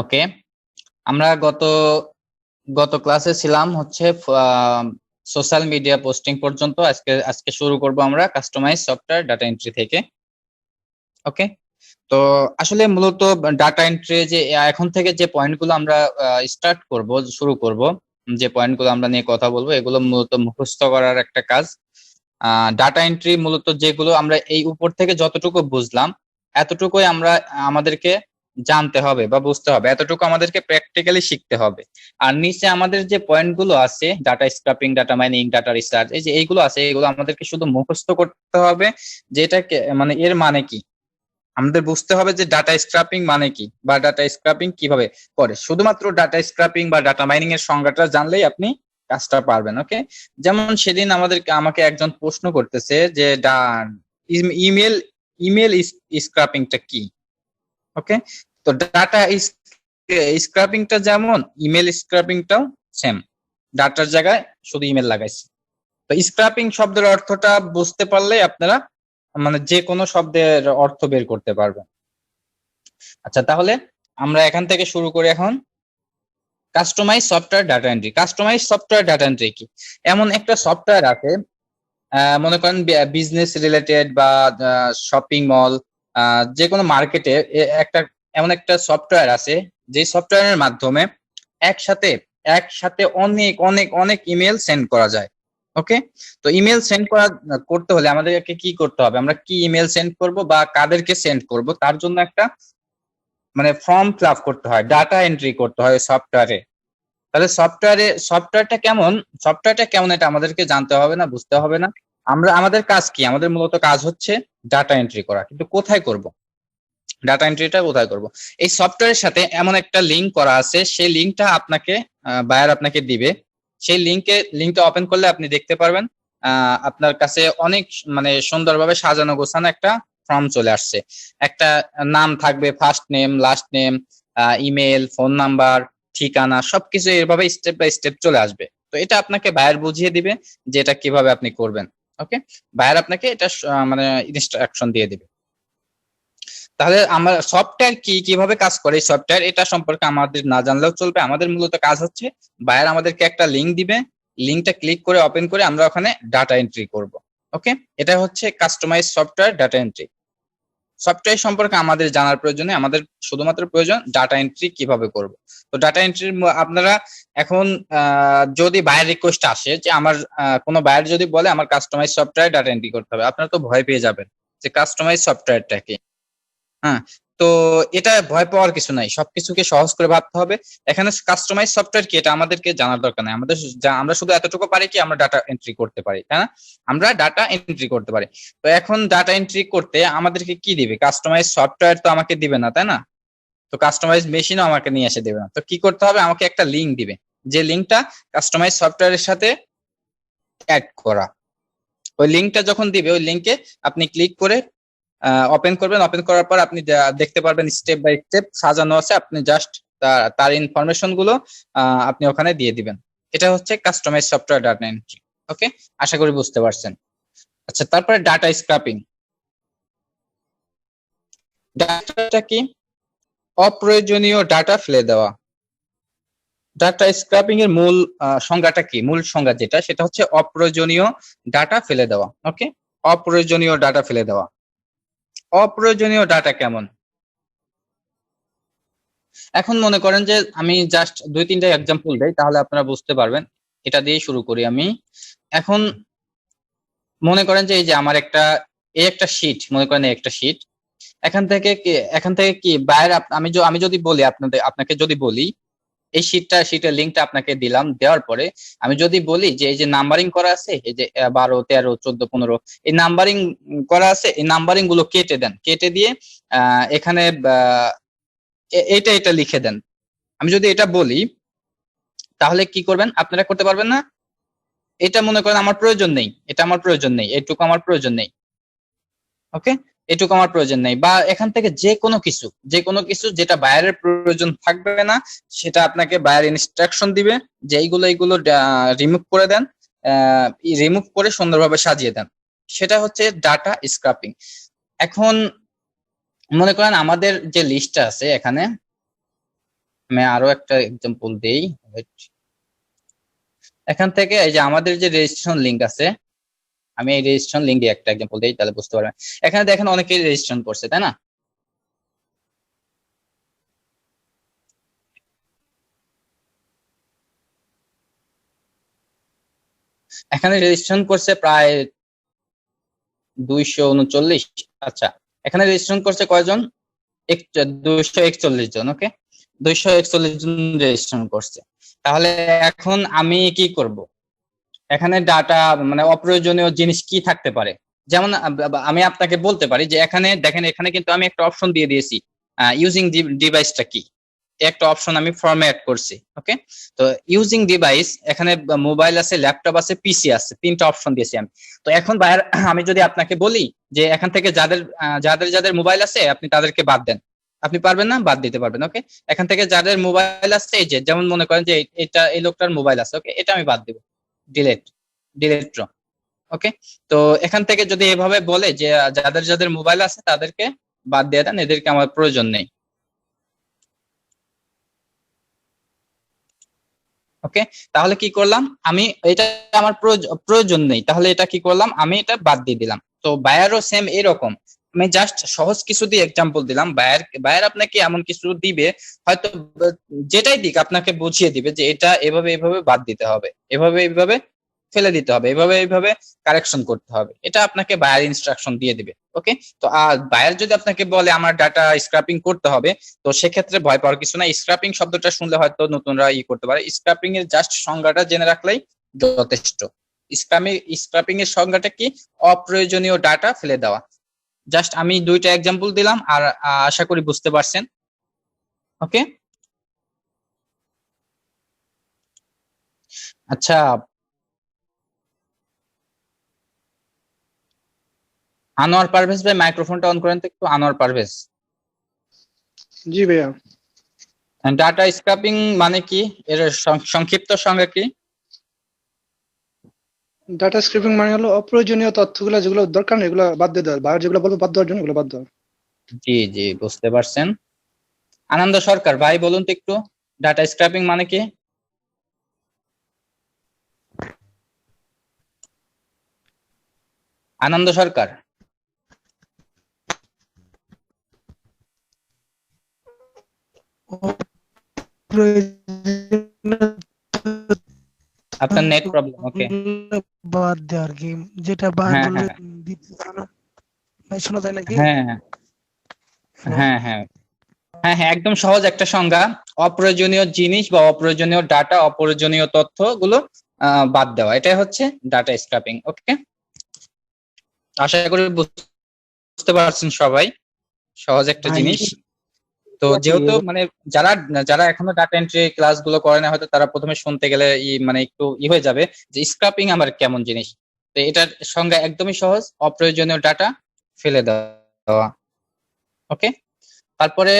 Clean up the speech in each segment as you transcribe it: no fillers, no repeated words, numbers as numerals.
ওকে, আমরা গত গত ক্লাসে ছিলাম হচ্ছে সোশ্যাল মিডিয়া পোস্টিং পর্যন্ত। আজকে আজকে শুরু করব আমরা কাস্টমাইজ সফটওয়্যার ডাটা এন্ট্রি থেকে। ওকে, তো আসলে মূলত ডাটা এন্ট্রি যে এখন থেকে যে পয়েন্টগুলো আমরা স্টার্ট করব, শুরু করব, যে পয়েন্টগুলো আমরা নিয়ে কথা বলবো, এগুলো মূলত মুখস্থ করার একটা কাজ। ডাটা এন্ট্রি মূলত যেগুলো আমরা এই উপর থেকে যতটুকু বুঝলাম এতটুকুই আমরা আমাদেরকে জানতে হবে বা বুঝতে হবে, এতটুকু আমাদেরকে প্র্যাকটিক্যালি শিখতে হবে। আর নিচে আমাদের যে পয়েন্টগুলো আছে, data scraping, data mining, data research, এই যে এইগুলো আছে, এগুলো আমাদেরকে শুধু মুখস্থ করতে হবে। যেটা মানে এর মানে কি আমাদের বুঝতে হবে, যে ডাটা স্ক্রাপিং মানে কি বা ডাটা স্ক্রাপিং কিভাবে করে। শুধুমাত্র ডাটা স্ক্রাপিং বা ডাটা মাইনিং এর সংজ্ঞাটা জানলেই আপনি কাজটা পারবেন। ওকে, যেমন সেদিন আমাকে একজন প্রশ্ন করতেছে যে ইমেল ইমেল স্ক্রাপিংটা কি। ওকে, তো ডাটা স্ক্রাপিংটা যেমন, ইমেল স্ক্রাপিংটাও সেম, ডাটার জায়গায় শুধু ইমেল লাগাইছে। তো স্ক্রাপিং শব্দের অর্থটা বুঝতে পারলেই আপনারা মানে যে কোনো শব্দের অর্থ বের করতে পারবেন। আচ্ছা, তাহলে আমরা এখান থেকে শুরু করি এখন। Customise software data entry. Customise software data entry কি? এমন একটা সফটওয়্যার আছে, মনে করেন বিজনেস রিলেটেড বা শপিং মল, যে কোনো মার্কেটে একটা এমন একটা সফটওয়্যার আছে, যে সফটওয়্যারের মাধ্যমে একসাথে একসাথে অনেক অনেক অনেক ইমেল সেন্ড করা যায়। ওকে, তো ইমেল সেন্ড করতে হলে আমাদেরকে কি করতে হবে, আমরা কি ইমেল সেন্ড করব বা কাদেরকে সেন্ড করব, তার জন্য একটা মানে ফর্ম ফিল আপ করতে হয়, ডাটা এন্ট্রি করতে হয় সফটওয়্যারে। তাহলে সফটওয়্যারটা কেমন এটা আমাদেরকে জানতে হবে না, বুঝতে হবে না। আমাদের কাজ কি? আমাদের মূলত কাজ হচ্ছে ডাটা এন্ট্রি করা, কিন্তু কোথায় করব? ডাটা এন্ট্রিটা কোথায় করব? এই সফটওয়্যারের সাথে এমন একটা লিংক করা আছে, সেই লিংকটা আপনাকে বায়ার আপনাকে দিবে। সেই লিংকটা ওপেন করলে আপনি দেখতে পারবেন আপনার কাছে অনেক মানে সুন্দরভাবে সাজানো গোছানো একটা ফর্ম চলে আসছে। একটা নাম থাকবে, first name, last name, email, phone number, ঠিকানা, সবকিছু এভাবে স্টেপ বাই স্টেপ চলে আসবে। তো এটা আপনাকে বায়ার বুঝিয়ে দিবে যে এটা কিভাবে আপনি করবেন। ওকে, বায়ার আপনাকে এটা মানে ইনস্ট্রাকশন দিয়ে দিবে। তাহলে আমরা সফটওয়্যার কিভাবে কাজ করে, এই সফটওয়্যার এটা সম্পর্কে আমাদের না জানলেও চলবে। আমাদের মূলত কাজ হচ্ছে বায়ার আমাদেরকে একটা লিংক দিবে, লিংকটা ক্লিক করে ওপেন করে আমরা ওখানে ডাটা এন্ট্রি করব। ওকে, এটা হচ্ছে customise software data entry. Software সম্পর্কে আমাদের জানার প্রয়োজনে আমাদের শুধুমাত্র প্রয়োজন ডাটা এন্ট্রি কিভাবে করব। তো ডাটা এন্ট্রি আপনারা এখন যদি বায়ার রিকোয়েস্ট আসে, যে আমার কোনো বায়ার যদি বলে আমার কাস্টমাইজ সফটওয়্যার ডাটা এন্ট্রি করতে হবে, আপনারা তো ভয় পেয়ে যাবেন যে কাস্টমাইজ সফটওয়্যারটা কি। হ্যাঁ, তো এটা ভয় পাওয়ার কিছু নাই, সবকিছুকে সহজ করে ভাবতে হবে। এখানে কাস্টমাইজ সফটওয়্যার কি এটা আমাদেরকে জানার দরকার নাই। আমরা শুধু এতটুকু পারি কি, আমরা ডাটা এন্ট্রি করতে পারি, তাই না? আমরা ডাটা এন্ট্রি করতে পারি। তো এখন ডাটা এন্ট্রি করতে আমাদেরকে কি দিবে? কাস্টমাইজ সফটওয়্যার তো আমাকে দিবে না, তাই না? তো কাস্টমাইজ মেশিনও আমাকে নিয়ে এসে দেবে না। তো কি করতে হবে? আমাকে একটা লিংক দিবে, যে লিংকটা কাস্টমাইজ সফটওয়্যারের সাথে অ্যাড করা। ওই লিংকটা যখন দিবে, ওই লিংকে আপনি ক্লিক করে ওপেন করবেন। ওপেন করার পর আপনি দেখতে পারবেন স্টেপ বাই স্টেপ সাজানো আছে, আপনি জাস্ট তার ইনফরমেশন গুলো আপনি ওখানে দিয়ে দিবেন। এটা হচ্ছে কাস্টমাইজ সফটওয়্যার ডাটা এন্ট্রি। ওকে, আশা করি বুঝতে পারছেন। আচ্ছা, তারপরে ডাটা স্ক্রাপিং। ডাটাটা কি? অপ্রয়োজনীয় ডাটা ফেলে দেওয়া। ডাটা স্ক্রাপিং এর মূল সংজ্ঞাটা কি? মূল সংজ্ঞা যেটা, সেটা হচ্ছে অপ্রয়োজনীয় ডাটা ফেলে দেওয়া। ওকে, অপ্রয়োজনীয় ডাটা ফেলে দেওয়া। অপ্রয়োজনীয় ডাটা কেমন? এখন মনে করেন যে আমি জাস্ট 2-3টা এক্সাম্পল দেই, তাহলে আপনারা বুঝতে পারবেন। এটা দিয়ে শুরু করি আমি। এখন মনে করেন যে এই যে আমার একটা শীট, মনে করেন একটা শীট। এখান থেকে কি বাইরে আমি যদি বলি আপনাকে যদি বলি এই শীটের লিঙ্কটা আপনাকে দিলাম, দেওয়ার পরে আমি যদি বলি যে এই যে নাম্বারিং করা আছে, এই যে 12, 13, 14, 15, এই নাম্বারিং করা আছে, এই নাম্বারিং গুলো কেটে দেন, কেটে দিয়ে এখানে এটা লিখে দেন। আমি যদি এটা বলি, তাহলে কি করবেন? আপনারা করতে পারবেন না? এটা মনে করেন আমার প্রয়োজন নেই, এটুকু আমার প্রয়োজন নেই। ওকে, এটুকু আমার প্রয়োজন নেই। বা এখান থেকে যে কোনো কিছু যেটা বায়ারের প্রয়োজন থাকবে না, সেটা আপনাকে বায়ার ইনস্ট্রাকশন দিবে যে এইগুলো রিমুভ করে দেন। রিমুভ করে সুন্দরভাবে সাজিয়ে দেন, সেটা হচ্ছে ডাটা স্ক্রাপিং। এখন মনে করেন আমাদের যে লিস্টটা আছে এখানে, আমি আরো একটা এক্সাম্পল দেই। এখান থেকে এই যে আমাদের যে রেজিস্ট্রেশন লিংক আছে, আমি এই রেজিস্ট্রেশন লিংক দিয়ে একটা এক্সাম্পল দিই, তাহলে বুঝতে পারবেন। এখানে দেখেন অনেকেই রেজিস্ট্রেশন করছে, তাই না? এখানে রেজিস্ট্রেশন করছে প্রায় 239। আচ্ছা, এখানে রেজিস্ট্রেশন করছে কয়জন? 241 জন। ওকে, 241 জন রেজিস্ট্রেশন করছে। তাহলে এখন আমি কি করব? এখানে ডাটা মানে অপ্রয়োজনীয় জিনিস কি থাকতে পারে? যেমন আমি আপনাকে বলতে পারি যে এখানে দেখেন, এখানে কিন্তু আমি একটা অপশন দিয়ে দিয়েছি, ইউজিং ডিভাইসটা কি, একটা অপশন আমি ফরম্যাট করছি। ওকে, তো ইউজিং ডিভাইস, এখানে মোবাইল আছে, ল্যাপটপ আছে, পিসি আছে, তিনটা অপশন দিয়েছি আমি। তো এখন ভাইয়ার আমি যদি আপনাকে বলি যে এখান থেকে যাদের যাদের যাদের মোবাইল আছে আপনি তাদেরকে বাদ দেন, আপনি পারবেন না? বাদ দিতে পারবেন। ওকে, এখান থেকে যাদের মোবাইল আছে, এই যে যেমন মনে করেন যে এটা এই লোকটার মোবাইল আছে, ওকে, এটা আমি বাদ দিব, ডিলেট, ডিলেট। ওকে, তো এখান থেকে যদি এভাবে বলে যে যাদের যাদের মোবাইল আছে তাদেরকে বাদ দিয়ে দেন, এদেরকে আমার প্রয়োজন নেই। ওকে, তাহলে কি করলাম আমি, এটা আমার প্রয়োজন নেই, তাহলে এটা কি করলাম আমি, এটা বাদ দিয়ে দিলাম। তো বায়ারও সেম এরকম, আমি জাস্ট সহজ কিছু দিয়ে এক্সাম্পল দিলাম। বায়ার আপনাকে এমন কিছু দিবে, হয়তো যেটাই দিক আপনাকে বুঝিয়ে দিবে যে এটা এভাবে এভাবে বাদ দিতে হবে, এভাবে এইভাবে ফেলে দিতে হবে, এভাবে এইভাবে কারেকশন করতে হবে, এটা আপনাকে বায়ার ইনস্ট্রাকশন দিয়ে দিবে। ওকে, তো আর বায়ার যদি আপনাকে বলে আমার ডাটা স্ক্র্যাপিং করতে হবে, তো সেক্ষেত্রে ভয় পাওয়ার কিছু না। স্ক্র্যাপিং শব্দটা শুনলে হয়তো নতুনরা করতে পারে, স্ক্র্যাপিং এর জাস্ট সংজ্ঞাটা জেনে রাখলেই যথেষ্ট। স্ক্র্যাপিং এর সংজ্ঞাটা কি? অপ্রয়োজনীয় ডাটা ফেলে দেওয়া। জাস্ট আমি দুইটা এক্সাম্পল দিলাম, আর আশা করি বুঝতে পারছেন। ওকে, আচ্ছা, আনোয়ার পারভেজ ভাই মাইক্রোফোনটা অন করেন তো একটু। আনোয়ার পারভেজ, জি ভাইয়া। ডাটা স্ক্র্যাপিং মানে কি, এর সংক্ষিপ্ত সংজ্ঞা কি? ডাটা স্ক্রিপিং মানে হলো অপ্রয়োজনীয় তথ্যগুলো যেগুলো দরকার নেই এগুলো বাদ দিয়ে দেওয়া, বাইরে যেগুলো বলবো বাদ দেওয়ার জন্য এগুলো বাদ দেওয়া। জি জি, বুঝতে পারছেন। আনন্দ সরকার ভাই বলুন তো একটু, ডাটা স্ক্র্যাপিং মানে কি? আনন্দ সরকার, আপনার নেট প্রবলেম। ওকে, বাদ দেওয়া আর কি, যেটা বাইরে হ্যাঁ বললে হ্যাঁ দিতে চায় না। ভাই শোনা যায় নাকি? হ্যাঁ হ্যাঁ হ্যাঁ হ্যাঁ হ্যাঁ, একদম সহজ একটা সংজ্ঞা। অপ্রয়োজনীয় জিনিস বা অপ্রয়োজনীয় ডাটা, অপ্রয়োজনীয় তথ্য গুলো বাদ দেওয়া, এটাই হচ্ছে ডাটা স্ক্র্যাপিং। ওকে, আশা করি বুঝতে পারছেন সবাই, সহজ একটা ভাই জিনিস। তো যেহেতু মানে যারা যারা এখনো ডাটা এন্ট্রি ক্লাস গুলো করে না, হয়তো তারা প্রথমে শুনতে গেলে মানে একটু হয়ে যাবে যে স্ক্র্যাপিং আমার কেমন জিনিস। তো এটার সংজ্ঞা একদমই সহজ, অপ্রয়োজনীয় ডাটা ফেলে দেওয়া। ওকে, তারপরে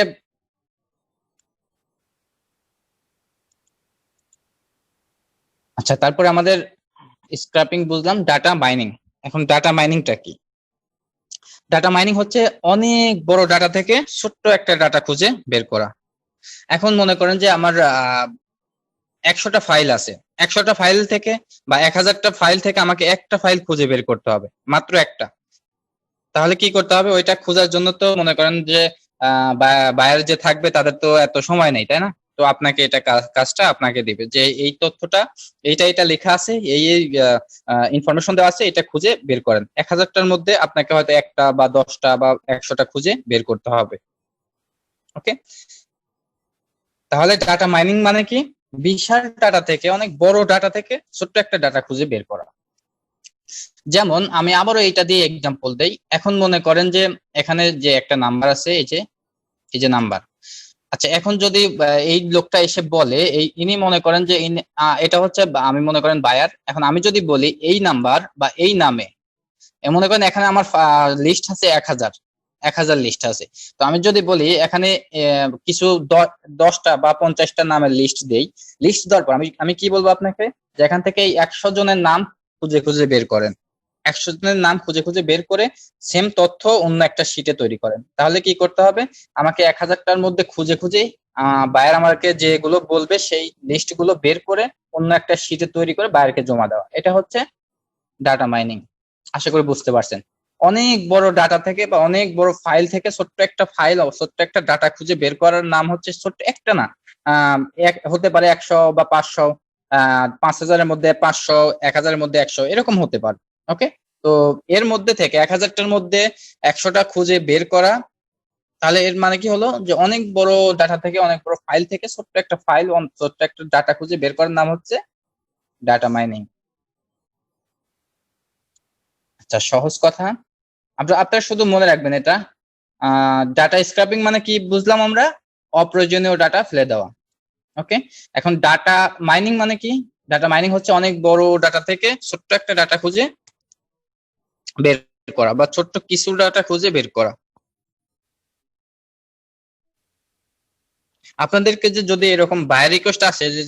আচ্ছা, তারপরে আমাদের স্ক্র্যাপিং বুঝলাম, ডাটা মাইনিং। এখন ডাটা মাইনিংটা কি? ডাটা মাইনিং হচ্ছে অনেক বড় ডাটা থেকে ছোট্ট একটা ডাটা খুঁজে বের করা। এখন মনে করেন যে আমার 100টা ফাইল আছে, 100টা ফাইল থেকে বা 1000টা ফাইল থেকে আমাকে একটা ফাইল খুঁজে বের করতে হবে, মাত্র একটা। তাহলে কি করতে হবে? ওইটা খোঁজার জন্য তো মনে করেন যে বায়ার যে থাকবে তাদের তো এত সময় নেই, তাই না? তো আপনাকে এটা কাজটা আপনাকে দিবে যে এই তথ্যটা, এটা লেখা আছে, এই ইনফরমেশন দেওয়া আছে, এটা খুঁজে বের করেন। 1000টার মধ্যে আপনাকে হয়তো একটা বা 10টা বা 100টা খুঁজে বের করতে হবে। ওকে, তাহলে ডাটা মাইনিং মানে কি? বিশাল ডাটা থেকে, অনেক বড় ডাটা থেকে ছোট্ট একটা ডাটা খুঁজে বের করা। যেমন আমি আবারও এইটা দিয়ে এক্সাম্পল দেই। এখন মনে করেন যে এখানে যে একটা নাম্বার আছে, এই যে নাম্বার। আচ্ছা, এখন যদি এই লোকটা এসে বলে, ইনি মনে করেন যে এটা হচ্ছে আমি মনে করেন বায়ার। এখন আমি যদি বলি এই নাম্বার বা এই নামে, মনে করেন এখানে আমার লিস্ট আছে 1000, 1000 লিস্ট আছে। তো আমি যদি বলি এখানে কিছু 10টা বা 50টা নামের লিস্ট দেই, লিস্ট দেওয়ার পর আমি কি বলবো আপনাকে, যে এখান থেকে এই 100 জনের নাম খুঁজে খুঁজে বের করেন। 100 জনের নাম খুঁজে খুঁজে বের করে সেম তথ্য অন্য একটা শিটে তৈরি করেন। তাহলে কি করতে হবে, আমাকে 1000টার মধ্যে খুঁজে খুঁজে বায়ার আমাকে যেগুলো বলবে সেই লিস্ট গুলো বের করে অন্য একটা শিটে তৈরি করে বায়ারকে জমা দেওয়া। এটা হচ্ছে ডাটা মাইনিং। আশা করি বুঝতে পারছেন। অনেক বড় ডাটা থেকে বা অনেক বড় ফাইল থেকে ছোট্ট একটা ফাইল, ছোট্ট একটা ডাটা খুঁজে বের করার নাম হচ্ছে, ছোট্ট একটা না, হতে পারে 100 বা 500, 5000-এর মধ্যে 500, 1000-এর মধ্যে 100, এরকম হতে পারে। ওকে, তো এর মধ্যে থেকে 1000টার মধ্যে 100টা খুঁজে বের করা, তাহলে এর মানে কি হলো, যে অনেক বড় ডাটা থেকে, অনেক বড় ফাইল থেকে ছোট্ট একটা ফাইল, ছোট্ট একটা ডাটা খুঁজে বের করার নাম হচ্ছে ডাটা মাইনিং। আচ্ছা, সহজ কথা। আপনারা শুধু মনে রাখবেন এটা, ডাটা স্ক্র্যাপিং মানে কি বুঝলাম আমরা, অপ্রয়োজনীয় ডাটা ফেলে দেওয়া। ওকে, এখন ডাটা মাইনিং মানে কি, ডাটা মাইনিং হচ্ছে অনেক বড় ডাটা থেকে ছোট্ট একটা ডাটা খুঁজে বের করা বা ছোট্ট কিছু ডাটা খুঁজে বের করা। আপনাদেরকে যে যদি এরকম বায়ার রিকোয়েস্ট আসে যে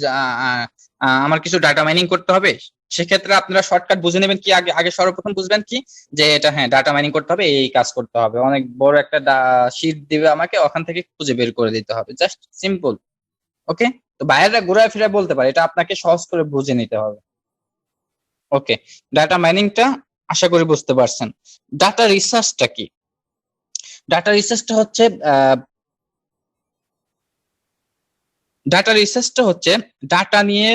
আমার কিছু ডাটা মাইনিং করতে হবে, সেক্ষেত্রে আপনারা শর্টকাট বুঝে নেবেন কি, আগে আগে সর্বপ্রথম বুঝবেন কি, যে এটা হ্যাঁ ডাটা মাইনিং করতে হবে, এই কাজ করতে হবে, অনেক বড় একটা শীট দিবে আমাকে, ওখান থেকে খুঁজে বের করে দিতে হবে, জাস্ট সিম্পল। ওকে, তো বায়াররা ঘুরায় ফিরে বলতে পারে, এটা আপনাকে সহজ করে বুঝে নিতে হবে। ওকে, ডাটা মাইনিংটা আশা করি বুঝতে পারছেন। ডাটা রিসার্চটা কি? ডাটা রিসার্চটা হচ্ছে ডাটা নিয়ে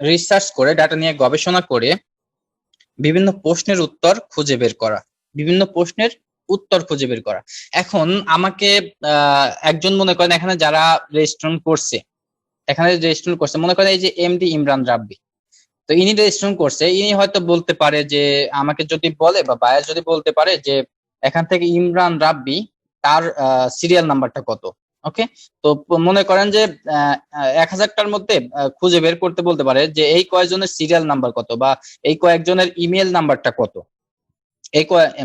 রিসার্চ করে, ডাটা নিয়ে গবেষণা করে বিভিন্ন প্রশ্নের উত্তর খুঁজে বের করা, বিভিন্ন প্রশ্নের উত্তর খুঁজে বের করা। এখন আমাকে একজন, মনে করেন এখানে যারা রেজিস্ট্রেশন করছে, মনে করেন এই যে এমডি ইমরান রাব্বি, তো ইনি রেজিস্ট্রেশন করছে, ইনি হয়তো বলতে পারে যে, আমাকে যদি বলে বা বায়ার যদি বলতে পারে যে এখান থেকে ইমরান রাব্বি তার সিরিয়াল নাম্বারটা কত। ওকে, তো মনে করেন যে 1000টার মধ্যে খুঁজে বের করতে বলতে পারে যে এই কয়েকজনের সিরিয়াল নাম্বার কত, বা এই কয়েকজনের ইমেল নাম্বারটা কত,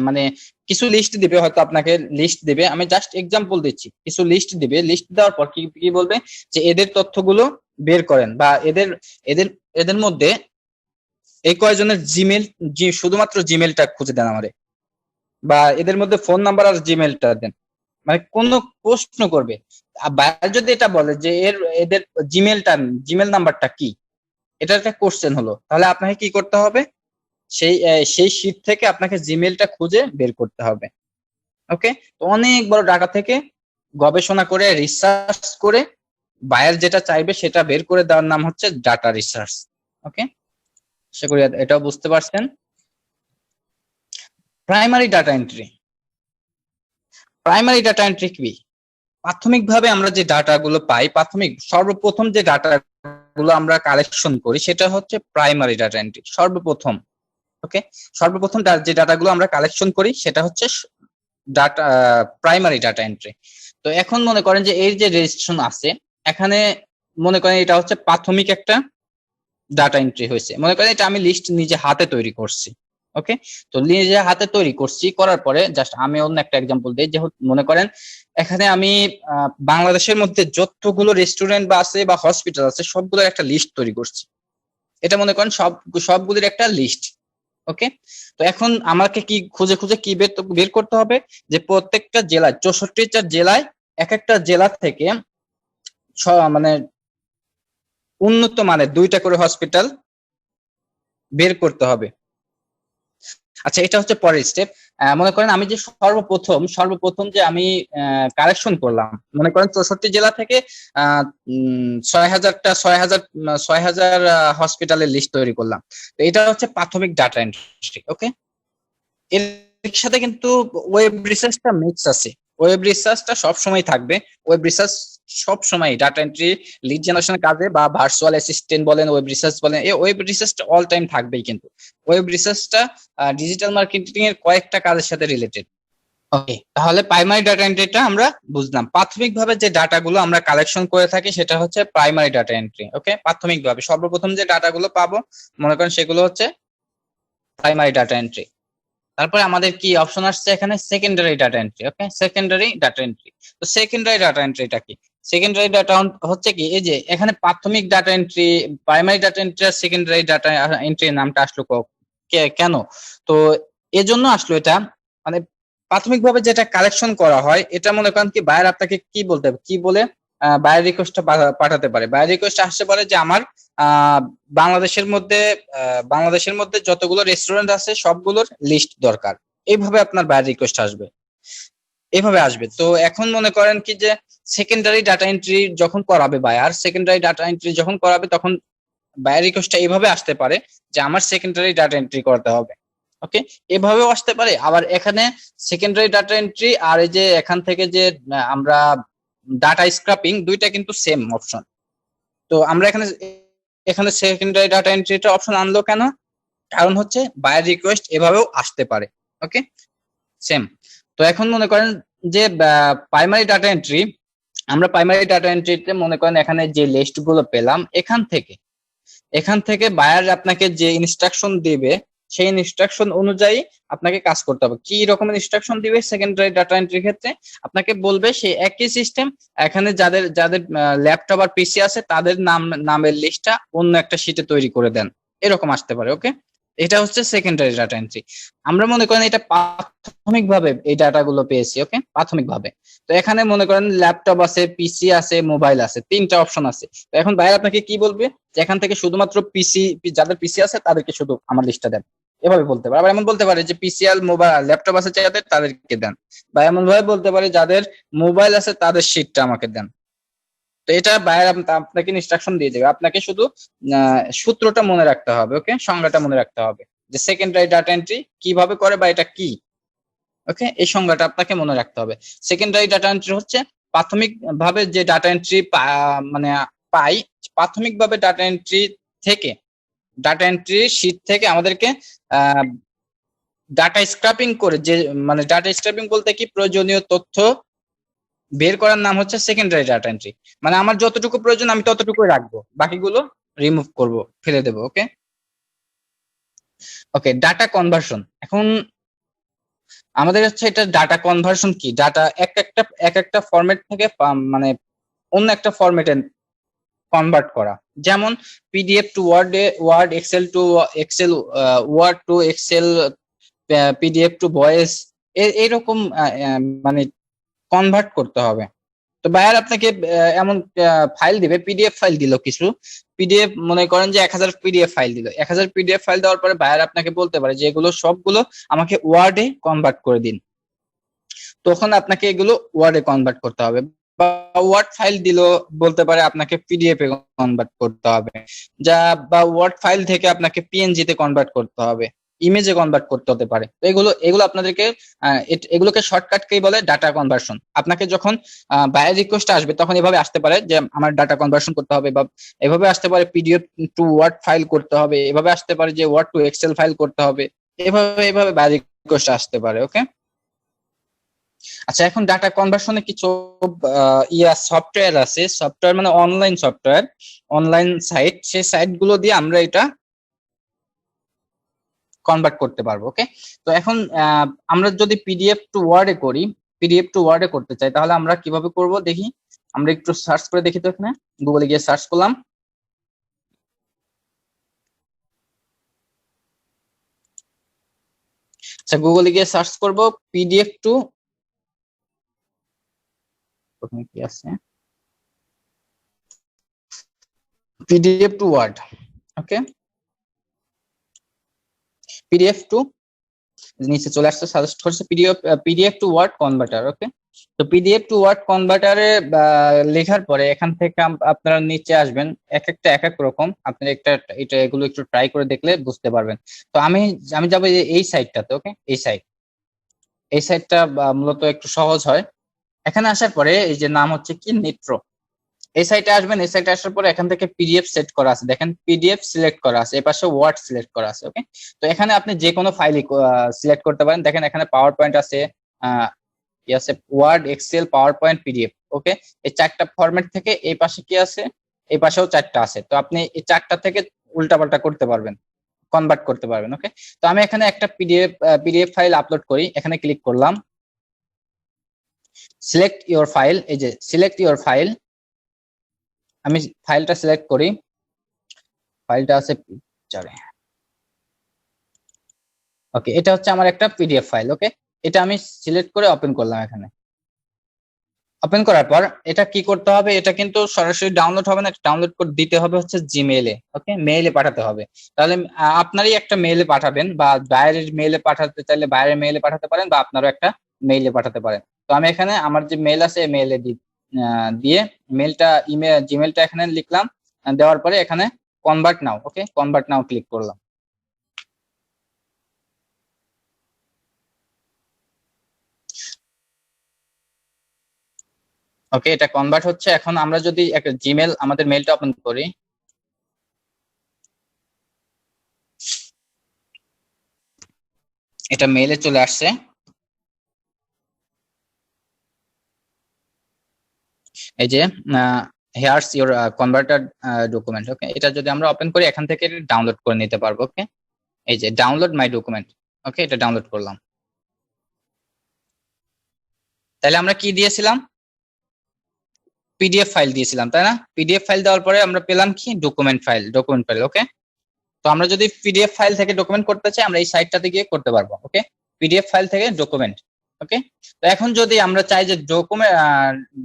মানে কিছু লিস্ট দিবে, হয়তো আপনাকে লিস্ট দিবে, আমি জাস্ট এক্সাম্পল দিচ্ছি, কিছু লিস্ট দিবে, লিস্ট দেওয়ার পর কি কি বলবে, যে এদের তথ্যগুলো বের করেন, বা এদের এদের এদের মধ্যে এই কয়জনের জিমেল, শুধুমাত্র জিমেলটা খুঁজে দেন আমারে, বা এদের মধ্যে ফোন নাম্বার আর জিমেলটা দেন, মানে কোন প্রশ্ন করবে। বাইরে যদি এটা বলে যে এদের জিমেল নাম্বারটা কি, এটা একটা কোশ্চেন হলো, তাহলে আপনাকে কি করতে হবে, সেই শীট থেকে আপনাকে জিমেলটা খুঁজে বের করতে হবে। ওকে, তো অনেক বড় ডাটা থেকে গবেষণা করে, রিসার্চ করে বায়ার যেটা চাইবে সেটা বের করে দেওয়ার নাম হচ্ছে ডাটা রিসার্চ। ওকে, আশা করি এটাও বুঝতে পারছেন। প্রাইমারি ডাটা এন্ট্রি কি? প্রাথমিকভাবে আমরা যে ডাটাগুলো পাই, সর্বপ্রথম যে ডাটাগুলো আমরা কালেকশন করি, সেটা হচ্ছে প্রাইমারি ডাটা এন্ট্রি, সর্বপ্রথম। ওকে, সর্বপ্রথম যে ডাটাগুলো আমরা কালেকশন করি সেটা হচ্ছে ডাটা, প্রাইমারি ডাটা এন্ট্রি। তো এখন মনে করেন যে এই যে রেজিস্ট্রেশন আছে, এখানে মনে করেন এটা হচ্ছে প্রাথমিক একটা ডাটা এন্ট্রি হয়েছে, মনে করেন এটা আমি লিস্ট নিজে হাতে তৈরি করছি। ওকে, তো নিজে হাতে তৈরি করছি, করার পরে জাস্ট আমি অন্য একটা এক্সাম্পল দিই, যে মনে করেন এখানে আমি বাংলাদেশের মধ্যে যতগুলো রেস্টুরেন্ট বা আছে বা হসপিটাল আছে সবগুলোর একটা লিস্ট তৈরি করছি, এটা মনে করেন সবগুলির একটা লিস্ট। ওকে, তো এখন আমাকে কি খুঁজে খুঁজে কি বের করতে হবে, যে প্রত্যেকটা জেলায়, 64টা জেলায়, এক একটা জেলা থেকে মানে উন্নত মানের 2টা করে হসপিটাল বের করতে হবে। আচ্ছা, এটা হচ্ছে পরের স্টেপ। মনে করেন আমি যে সর্বপ্রথম যে আমি কালেকশন করলাম, মনে করেন 64 জেলা থেকে 6,000 হসপিটালের লিস্ট তৈরি করলাম, তো এটা হচ্ছে প্রাথমিক ডাটা এন্ট্রি। ওকে, এর সাথে কিন্তু ওয়েব রিসার্চটা মিক্স আছে, ওয়েব রিসার্চটা সবসময় থাকবে, ওয়েব রিসার্চ সবসময় ডাটা এন্ট্রি, লিড জেনারেশনের কাজে, বা ভার্চুয়াল অ্যাসিস্ট্যান্ট বলেন, ওয়েব রিসার্চ বলেন, এই ওয়েব রিসার্চটা অল টাইম থাকবেই। কিন্তু ওয়েব রিসার্চটা ডিজিটাল মার্কেটিং এর কয়েকটা কাজের সাথে রিলেটেড। ওকে, তাহলে প্রাইমারি ডাটা এন্ট্রিটা আমরা বুঝলাম। প্রাথমিকভাবে যে ডাটাগুলো আমরা কালেকশন করে থাকি সেটা হচ্ছে প্রাইমারি ডাটা এন্ট্রি। ওকে, প্রাথমিকভাবে সর্বপ্রথম যে ডাটাগুলো পাবো, মনে করেন সেগুলো হচ্ছে প্রাইমারি ডাটা এন্ট্রি। তারপরে আমাদের কি অপশন আসছে এখানে, secondary data entry. Okay, secondary data entry. তো সেকেন্ডারি ডাটা এন্ট্রিটা কি? সেকেন্ডারি ডাটা হচ্ছে কি, এই যে এখানে প্রাথমিক data entry, primary data entry আর সেকেন্ডারি ডাটা এন্ট্রি নামটা আসলো কেন? তো এজন্য আসলো এটা, মানে প্রাথমিকভাবে যেটা কালেকশন করা হয় এটা মনে করেন কি বায়ার আপনাকে কি বলতে হবে, কি বলে বায়ার রিকোয়েস্টটা পাঠাতে পারে। বায়ার রিকোয়েস্ট আসতে পারে যে আমার আহ বাংলাদেশের মধ্যে যতগুলো রেস্টুরেন্ট আছে সবগুলোর লিস্ট দরকার। এইভাবে আপনার বায়ার রিকোয়েস্ট আসবে, এভাবে আসবে। তো এখন মনে করেন কি যে সেকেন্ডারি ডাটা এন্ট্রি যখন করাবে বায়ার, সেকেন্ডারি ডাটা এন্ট্রি যখন করাবে তখন বায়ার রিকোয়েস্টটা এইভাবে আসতে পারে যে আমার সেকেন্ডারি ডাটা এন্ট্রি করতে হবে। ওকে, এভাবেও আসতে পারে। আবার এখানে সেকেন্ডারি ডাটা এন্ট্রি আর এই যে এখান থেকে যে আমরা ডাটা স্ক্রাপিং, দুইটা কিন্তু সেম অপশন। তো আমরা এখানে এখানে সেকেন্ডারি ডাটা এন্ট্রিটা অপশন আনলো কেন? কারণ হচ্ছে বায়ার রিকোয়েস্ট এভাবেও আসতে পারে। ওকে, সেম। তো এখন মনে করেন যে প্রাইমারি ডাটা এন্ট্রি, আমরা প্রাইমারি ডাটা এন্ট্রিতে মনে করেন এখানে যে লিস্ট গুলো পেলাম, এখান থেকে বায়ার আপনাকে যে ইনস্ট্রাকশন দিবে সেই ইনস্ট্রাকশন অনুযায়ী আপনাকে কাজ করতে হবে। কি রকমের ইনস্ট্রাকশন দিবে সেকেন্ডারি ডাটা এন্ট্রির ক্ষেত্রে? আপনাকে বলবে সেই একই সিস্টেম, এখানে যাদের যাদের ল্যাপটপ আর পিসি আছে তাদের নামের লিস্টটা অন্য একটা শিটে তৈরি করে দেন, এরকম আসতে পারে। ওকে, এটা হচ্ছে সেকেন্ডারি ডাটা এন্ট্রি। আমরা মনে করেন এটা প্রাথমিকভাবে এই ডাটাগুলো পেয়েছি। ওকে, প্রাথমিকভাবে। তো এখানে মনে করেন ল্যাপটপ আছে, পিসি আছে, মোবাইল আছে, তিনটা অপশন আছে। তো এখন বায়ার আপনাকে কি বলবে যে এখান থেকে শুধুমাত্র পিসি, যাদের পিসি আছে তাদেরকে শুধু আমার লিস্টটা দেন, এভাবে বলতে পারে। আবার এমন বলতে পারে যে পিসি আর মোবাইল ল্যাপটপ আছে যাদের তাদেরকে দেন, বা এমন ভাবে বলতে পারে যাদের মোবাইল আছে তাদের শিটটা আমাকে দেন। তো এটা বায়ার আপনাকে ইনস্ট্রাকশন দিয়ে দেবে, আপনাকে শুধু সূত্রটা মনে রাখতে হবে। ওকে, সংজ্ঞাটা মনে রাখতে হবে যে সেকেন্ডারি ডাটা এন্ট্রি কিভাবে করে বা এটা কি। ওকে, এই সংজ্ঞাটা আপনাকে মনে রাখতে হবে। সেকেন্ডারি ডাটা এন্ট্রি হচ্ছে প্রাথমিক ভাবে যে ডাটা এন্ট্রি মানে পাই, প্রাথমিকভাবে ডাটা এন্ট্রি থেকে, ডাটা এন্ট্রি শিট থেকে আমাদেরকে ডাটা স্ক্রাপিং করে, যে মানে ডাটা স্ক্রাপিং বলতে কি, প্রয়োজনীয় তথ্য বের করার নাম হচ্ছে সেকেন্ডারি ডাটা এন্ট্রি। মানে আমার যতটুকু প্রয়োজন আমি ততটুকুই রাখবো, বাকিগুলো রিমুভ করব, ফেলে দেবো। ওকে, ওকে, ডাটা কনভার্সন। এখন আমাদের হচ্ছে এটা ডাটা কনভার্সন কি, ডাটা এক একটা ফরম্যাট থেকে মানে অন্য একটা ফরম্যাটে কনভার্ট করা। যেমন PDF to Word, Excel to Excel, Word to Excel, PDF to voice, এরকম মানে কনভার্ট করতে হবে। তো বায়ার আপনাকে এমন ফাইল দিবে, পিডিএফ ফাইল দিল কিছু, পিডিএফ মনে করেন যে 1000 পিডিএফ ফাইল দিল। 1000 পিডিএফ ফাইল দেওয়ার পরে বায়ার আপনাকে বলতে পারে যে এগুলো সবগুলো আমাকে ওয়ার্ডে কনভার্ট করে দিন। তখন আপনাকে এগুলো ওয়ার্ডে কনভার্ট করতে হবে, বা ওয়ার্ড ফাইল দিল, বলতে পারে আপনাকে পিডিএফ এ কনভার্ট করতে হবে, যা বা ওয়ার্ড ফাইল থেকে আপনাকে পিএনজি তে কনভার্ট করতে হবে, ইমেজে কনভার্ট করতে হতে পারে। তো এগুলো আপনাদেরকে এগুলোকে শর্টকাটকেই বলে ডাটা কনভার্সন। আপনাকে যখন বায়ার রিকোয়েস্ট আসবে তখন এভাবে আসতে পারে যে আমার ডাটা কনভার্সন করতে হবে, বা এভাবে আসতে পারে পিডিএফ টু ওয়ার্ড ফাইল করতে হবে, এভাবে আসতে পারে যে ওয়ার্ড টু এক্সেল ফাইল করতে হবে, এভাবে বায়ার রিকোয়েস্ট আসতে পারে। ওকে, আচ্ছা, এখন ডাটা কনভার্সনে কিছু সফটওয়্যার আছে, সফটওয়্যার মানে অনলাইন সফটওয়্যার, অনলাইন সাইট, সেই সাইট গুলো দিয়ে আমরা এটা কনভার্ট করতে পারবো। ওকে, তো এখন আমরা যদি পিডিএফ টু ওয়ার্ডে করি, পিডিএফ টু ওয়ার্ডে করতে চাই, তাহলে আমরা কিভাবে করব দেখি। আমরা একটু সার্চ করে দেখি। তো এখানে গুগলে গিয়ে সার্চ করলাম, আচ্ছা গুগলে গিয়ে সার্চ করব পিডিএফ টু, ওখানে কি আছে, PDF to Word. Okay, PDF to, নিচে চলে আসছে, সাজেস্ট করছে PDF to Word converter. Okay, তো পিডিএফ টু ওয়ার্ড কনভার্টারে লেখার পরে এখান থেকে আপনারা নিচে আসবেন, এক এক রকম। আপনারা এগুলো একটু ট্রাই করে দেখলে বুঝতে পারবেন। তো আমি যাবো এই সাইটটাতে। ওকে, এই সাইটটা মূলত একটু সহজ হয়। এখানে আসার পরে এই যে নাম হচ্ছে কি নিট্রো, এই সাইটে আসবেন। এই সাইটে আসার পরে এখান থেকে পিডিএফ সেট করা আছে, দেখেন পিডিএফ সিলেক্ট করা আছে, এপাশে ওয়ার্ড সিলেক্ট করা আছে। ওকে, তো এখানে আপনি যে কোনো ফাইলই সিলেক্ট করতে পারেন। দেখেন এখানে পাওয়ার পয়েন্ট আছে, Word, Excel, PowerPoint, PDF. Okay, এই চারটা ফরম্যাট থেকে এই পাশে কি আছে, এই পাশেও চারটা আছে। তো আপনি এই চারটা থেকে উল্টাপাল্টা করতে পারবেন। কনভার্ট করতে পারবেন। ওকে, তো আমি এখানে একটা পিডিএফ ফাইল আপলোড করি, এখানে ক্লিক করলাম, সিলেক্ট ইওর ফাইল, এই যে সিলেক্ট ইওর ফাইল, আমি ফাইলটা সিলেক্ট করি, ফাইলটা আছে পিকচারে। ওকে, এটা হচ্ছে আমার একটা পিডিএফ ফাইল। ওকে, এটা আমি সিলেক্ট করে ওপেন করলাম। এখানে ওপেন করার পর এটা কি করতে হবে, এটা কিন্তু সরাসরি ডাউনলোড হবে না, ডাউনলোড করে দিতে হবে হচ্ছে জিমেইলে। ওকে, মেইলে পাঠাতে হবে। তাহলে আপনারই একটা মেইলে পাঠাবেন, বা বাইরের মেইলে পাঠাতে চাইলে বাইরের মেইলে পাঠাতে পারেন, বা আপনারও একটা মেইলে পাঠাতে পারেন। তো আমি এখানে আমার যে মেইল আছে এই মেইলে দিয়ে মেইলটা জিমেইলটা এখানে লিখলাম, দেওয়ার পরে এখানে কনভার্ট নাও। ওকে, কনভার্ট নাও ক্লিক করলাম। ওকে, এটা কনভার্ট হচ্ছে। এখন আমরা যদি একটা জিমেল আমাদের মেইলটা ওপেন করি, এটা মেইলে চলে আসছে। এই যে হেয়ারস ইওর কনভার্টেড ডকুমেন্ট। ওকে, এটা যদি আমরা ওপেন করি এখান থেকে ডাউনলোড করে নিতে পারবো। ওকে, এই যে ডাউনলোড মাই ডকুমেন্ট। ওকে, এটা ডাউনলোড করলাম। তাহলে আমরা কি দিয়েছিলাম, পিডিএফ ফাইল দিয়েছিলাম, তাই না? পিডিএফ ফাইল দেওয়ার পরে আমরা পেলাম কি, ডকুমেন্ট ফাইল। ওকে, তো আমরা যদি পিডিএফ ফাইল থেকে ডকুমেন্ট করতে চাই আমরা এই সাইটটাতে গিয়ে করতে পারবো। ওকে, পিডিএফ ফাইল থেকে ডকুমেন্ট। ওকে, তো এখন যদি আমরা চাই যে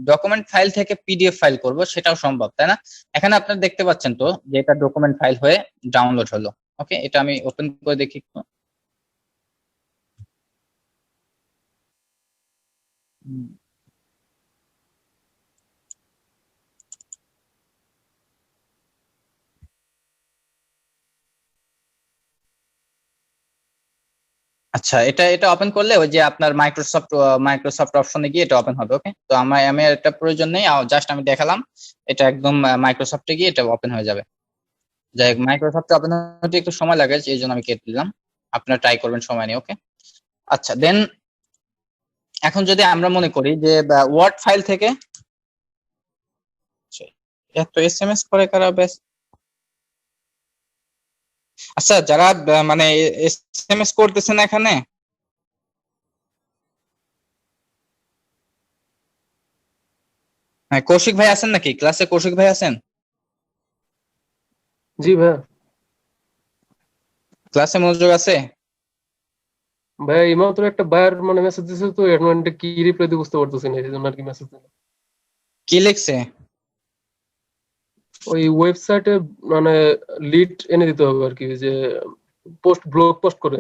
ডকুমেন্ট ফাইল থেকে পিডিএফ ফাইল করব, সেটাও সম্ভব, তাই না? এখানে আপনারা দেখতে পাচ্ছেন তো যে এটা ডকুমেন্ট ফাইল হয়ে ডাউনলোড হলো। ওকে, এটা আমি ওপেন করে দেখি একটু। আচ্ছা, এটা এটা ওপেন করলে ওই যে আপনার মাইক্রোসফট অপশনে গিয়ে এটা ওপেন হবে। ওকে, তো আমি এটা প্রয়োজন নেই, জাস্ট আমি দেখালাম, এটা একদম মাইক্রোসফটে গিয়ে এটা ওপেন হয়ে যাবে। যাই হোক, মাইক্রোসফটে ওপেন হতে একটু সময় লাগে, এই জন্য আমি কেটে দিলাম, আপনারা ট্রাই করবেন সময় নিয়ে। ওকে, আচ্ছা দেন এখন যদি আমরা মনে করি যে ওয়ার্ড ফাইল থেকে, এত এসএমএস করে কারা বেশ। আচ্ছা, যারা মানে এসএমএস করতেছেন এখানে, হ্যাঁ, কৌশিক ভাই আছেন নাকি ক্লাসে? কৌশিক ভাই আছেন জি ভাইয়া। ক্লাসে? মনোযোগ আছে? ভাইয়া এইমাত্র একটা বায়ার মানে মেসেজ দিছে, তো এর মানে কি রিপ্লাই দিয়ে বুঝতে পারতেছি না, এই জন্য আর কি মেসেজ দিলাম। কি লিখছে? ওই ওয়েবসাইটে মানে লিড এনে দিতে হবে আর কি, যে ব্লগ পোস্ট করে।